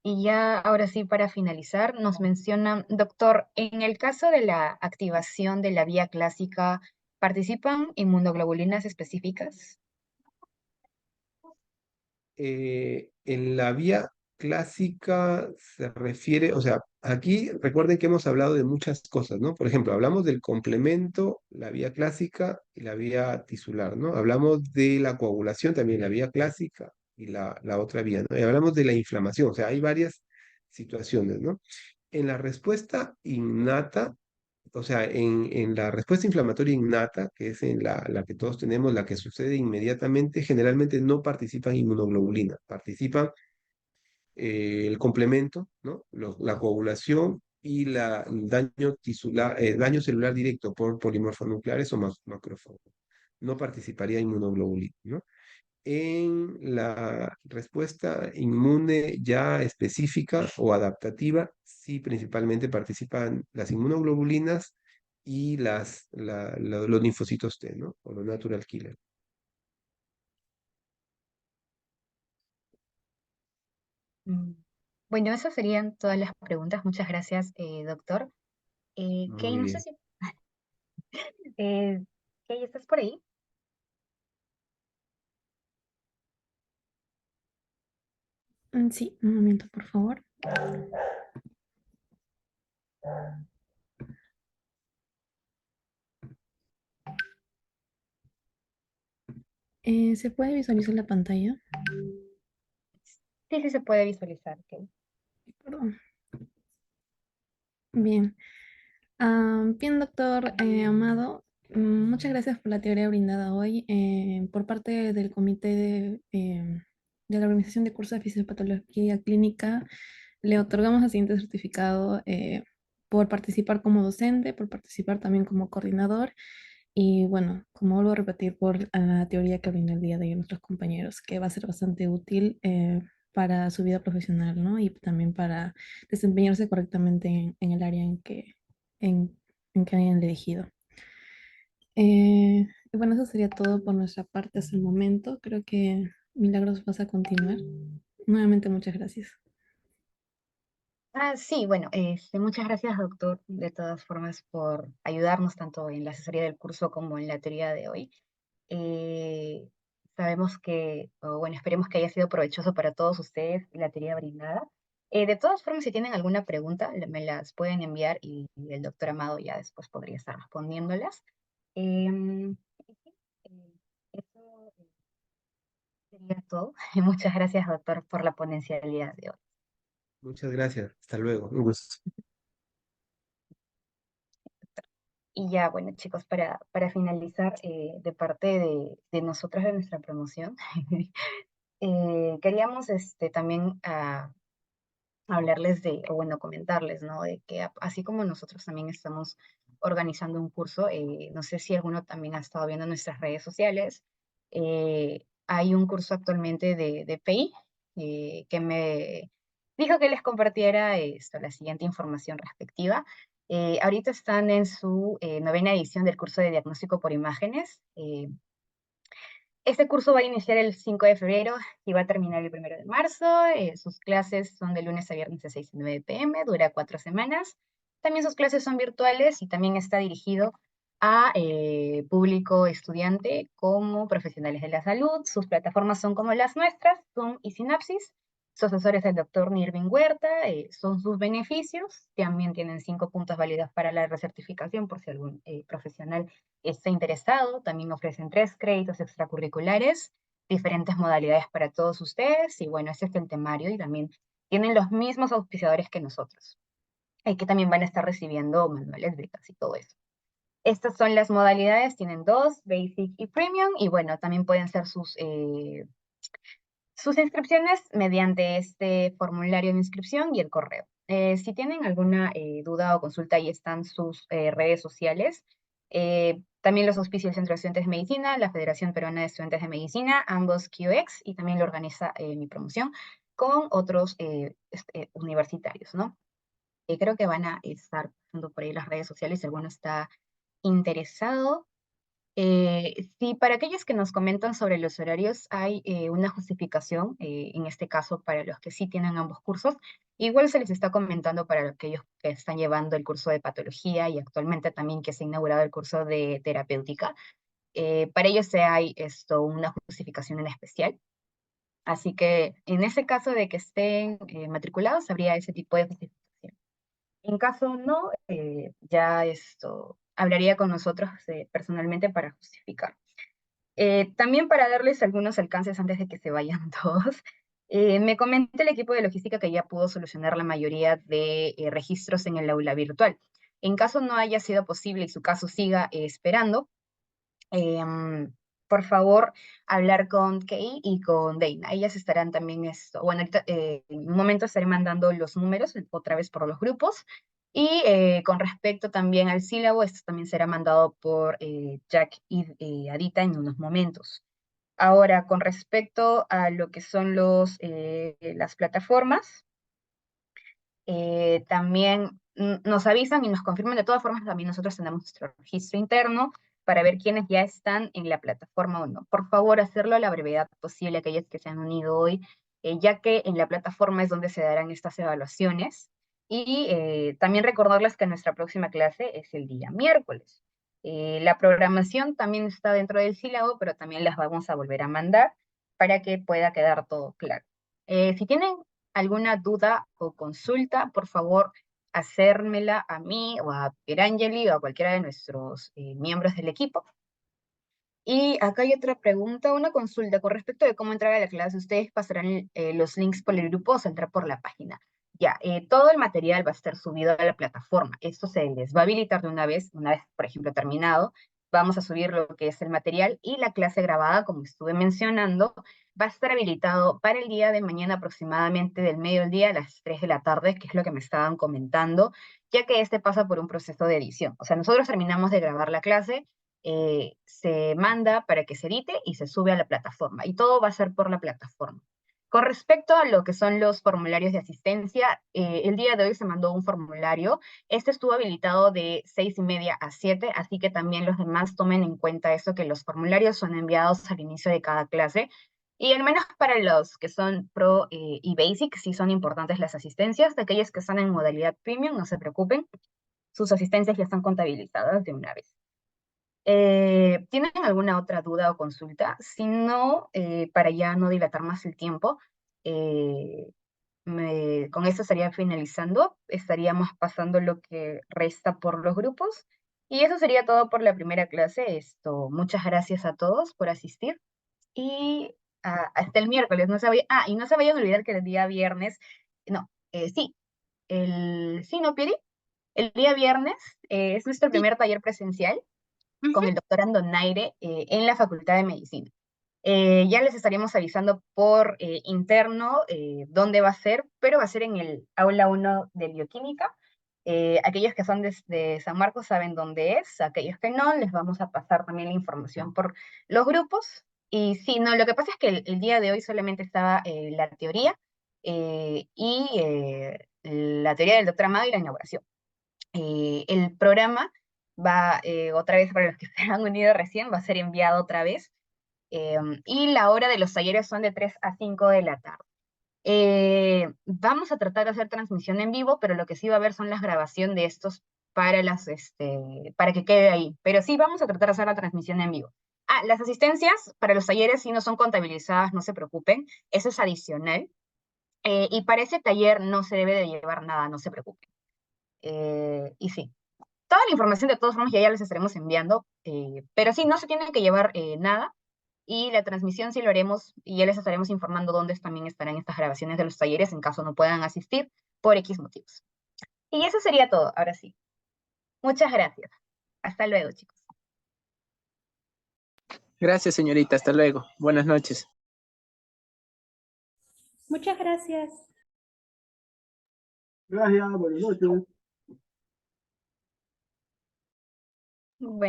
Y ya ahora sí, para finalizar, nos mencionan, doctor, en el caso de la activación de la vía clásica, ¿participan inmunoglobulinas específicas? En la vía clásica se refiere, o sea, aquí recuerden que hemos hablado de muchas cosas, ¿no? Por ejemplo, hablamos del complemento, la vía clásica y la vía tisular, ¿no? Hablamos de la coagulación también, la vía clásica y la otra vía, ¿no? Y hablamos de la inflamación, o sea, hay varias situaciones, ¿no? En la respuesta innata, o sea, en la respuesta inflamatoria innata, que es en la que todos tenemos, la que sucede inmediatamente, generalmente no participan inmunoglobulinas, participan el complemento, ¿no? La coagulación y el daño celular directo por polimorfonucleares o macrófagos. No participaría inmunoglobulina, ¿no? En la respuesta inmune ya específica o adaptativa, sí principalmente participan las inmunoglobulinas y los linfocitos T, ¿no? O los natural killer. Mm, Bueno, esas serían todas las preguntas. Muchas gracias, doctor. Kay, Muy no sé bien. si... Eh, Kay, ¿estás por ahí? Sí, un momento, por favor. ¿Se puede visualizar la pantalla? Sí, sí se puede visualizar. Ok. Perdón. Bien. Bien, doctor Amado, muchas gracias por la teoría brindada hoy. Por parte del comité de la Organización de Cursos de Fisiopatología Clínica, le otorgamos el siguiente certificado por participar como docente, por participar también como coordinador y bueno, como vuelvo a repetir, por la teoría que brindó el día de hoy a nuestros compañeros, que va a ser bastante útil para su vida profesional, ¿no? Y también para desempeñarse correctamente en el área en, en que hayan dirigido. Y bueno, eso sería todo por nuestra parte hasta el momento. Creo que Milagros vas a continuar. Nuevamente, muchas gracias. Sí, bueno, muchas gracias, doctor, de todas formas, por ayudarnos tanto en la asesoría del curso como en la teoría de hoy. Eh, Sabemos que, o bueno, esperemos que haya sido provechoso para todos ustedes la teoría brindada. De todas formas, si tienen alguna pregunta, me las pueden enviar y el doctor Amado ya después podría estar respondiéndolas. Em, eh, Eso sería todo. Muchas gracias, doctor, por la ponencia del día de hoy. Muchas gracias. Hasta luego. Un gusto. Y ya, bueno, chicos, para finalizar, de parte de nosotros, de nuestra promoción, queríamos también hablarles o bueno, comentarles, ¿no? De que así como nosotros también estamos organizando un curso, no sé si alguno también ha estado viendo nuestras redes sociales, hay un curso actualmente de PI que me dijo que les compartiera la siguiente información respectiva. Ahorita están en su novena edición del curso de diagnóstico por imágenes. Este curso va a iniciar el 5 de febrero y va a terminar el 1 de marzo. Sus clases son de lunes a viernes de 6 a 9 p.m., dura 4 semanas. También sus clases son virtuales y también está dirigido a público estudiante como profesionales de la salud. Sus plataformas son como las nuestras, Zoom y Synapsis. Sus asesores el doctor Nirving Huerta, son sus beneficios. También tienen 5 puntos válidos para la recertificación por si algún profesional está interesado. También ofrecen 3 créditos extracurriculares, diferentes modalidades para todos ustedes. Y bueno, este es el temario y también tienen los mismos auspiciadores que nosotros, que también van a estar recibiendo manuales, becas y todo eso. Estas son las modalidades, tienen 2, Basic y Premium, y bueno, también pueden ser sus inscripciones mediante este formulario de inscripción y el correo. Si tienen alguna duda o consulta, ahí están sus redes sociales. También los auspicios del Centro de Estudiantes de Medicina, la Federación Peruana de Estudiantes de Medicina, ambos QX, y también lo organiza mi promoción con otros universitarios, ¿no? Creo que van a estar pasando por ahí las redes sociales si alguno está interesado. Sí, para aquellos que nos comentan sobre los horarios, hay una justificación, en este caso para los que sí tienen ambos cursos. Igual se les está comentando para aquellos que están llevando el curso de patología y actualmente también que se ha inaugurado el curso de terapéutica. Para ellos sí hay una justificación en especial. Así que en ese caso de que estén matriculados, habría ese tipo de justificación. En caso no, ya hablaría con nosotros personalmente para justificar. También para darles algunos alcances antes de que se vayan todos, me comenta el equipo de logística que ya pudo solucionar la mayoría de registros en el aula virtual. En caso no haya sido posible y su caso siga esperando, por favor, hablar con Kay y con Dana. Ellas estarán también, bueno, ahorita, en un momento estaré mandando los números otra vez por los grupos. Y con respecto también al sílabo, esto también será mandado por Jack y Adita en unos momentos. Ahora, con respecto a lo que son las plataformas, también nos avisan y nos confirman. De todas formas, también nosotros tenemos nuestro registro interno para ver quiénes ya están en la plataforma o no. Por favor, hacerlo a la brevedad posible aquellos que se han unido hoy, ya que en la plataforma es donde se darán estas evaluaciones. Y también recordarles que nuestra próxima clase es el día miércoles. La programación también está dentro del sílabo, pero también las vamos a volver a mandar para que pueda quedar todo claro. Si tienen alguna duda o consulta, por favor, hacérmela a mí o a Pierangeli o a cualquiera de nuestros miembros del equipo. Y acá hay otra pregunta, una consulta con respecto de cómo entrar a la clase. Ustedes pasarán los links por el grupo o se entra por la página. Ya, todo el material va a estar subido a la plataforma. Esto se les va a habilitar de una vez, por ejemplo, terminado. Vamos a subir lo que es el material y la clase grabada, como estuve mencionando, va a estar habilitado para el día de mañana aproximadamente del mediodía a las 3 de la tarde, que es lo que me estaban comentando, ya que este pasa por un proceso de edición. O sea, nosotros terminamos de grabar la clase, se manda para que se edite y se sube a la plataforma. Y todo va a ser por la plataforma. Con respecto a lo que son los formularios de asistencia, el día de hoy se mandó un formulario. Este estuvo habilitado de 6:30 a 7, así que también los demás tomen en cuenta eso, que los formularios son enviados al inicio de cada clase. Y al menos para los que son Pro y Basic, sí son importantes las asistencias. De aquellos que están en modalidad Premium, no se preocupen, sus asistencias ya están contabilizadas de una vez. ¿Tienen alguna otra duda o consulta? Si no, para ya no dilatar más el tiempo, eh, con esto estaría finalizando. Estaríamos pasando lo que resta por los grupos. Y eso sería todo por la primera clase. Muchas gracias a todos por asistir. Y hasta el miércoles. Y no se vayan a olvidar que el día viernes, no, sí, sí, ¿no, Pieri? El día viernes es nuestro Sí. primer taller presencial con Ujú. el doctor Andonaire en la Facultad de Medicina. Ya les estaremos avisando por interno dónde va a ser, pero va a ser en el aula 1 de bioquímica. Aquellos que son de San Marcos saben dónde es, aquellos que no, les vamos a pasar también la información por los grupos. Y sí, no, lo que pasa es que el día de hoy solamente estaba la teoría la teoría del doctor Amado y la inauguración. El programa va, otra vez para los que se han unido recién, va a ser enviado otra vez. Y la hora de los talleres son de 3 a 5 de la tarde. Vamos a tratar de hacer transmisión en vivo, pero lo que sí va a haber son las grabaciones de estos para que quede ahí. Pero sí, vamos a tratar de hacer la transmisión en vivo. Las asistencias para los talleres sí no son contabilizadas, no se preocupen, eso es adicional. Y para ese taller no se debe de llevar nada, no se preocupen. Y sí, toda la información de todas formas ya les estaremos enviando, pero sí, no se tiene que llevar nada. Y la transmisión sí lo haremos y ya les estaremos informando dónde también estarán estas grabaciones de los talleres en caso no puedan asistir por X motivos. Y eso sería todo, ahora sí. Muchas gracias. Hasta luego, chicos. Gracias, señorita. Hasta luego. Buenas noches. Muchas gracias. Gracias, buenas noches. Bueno.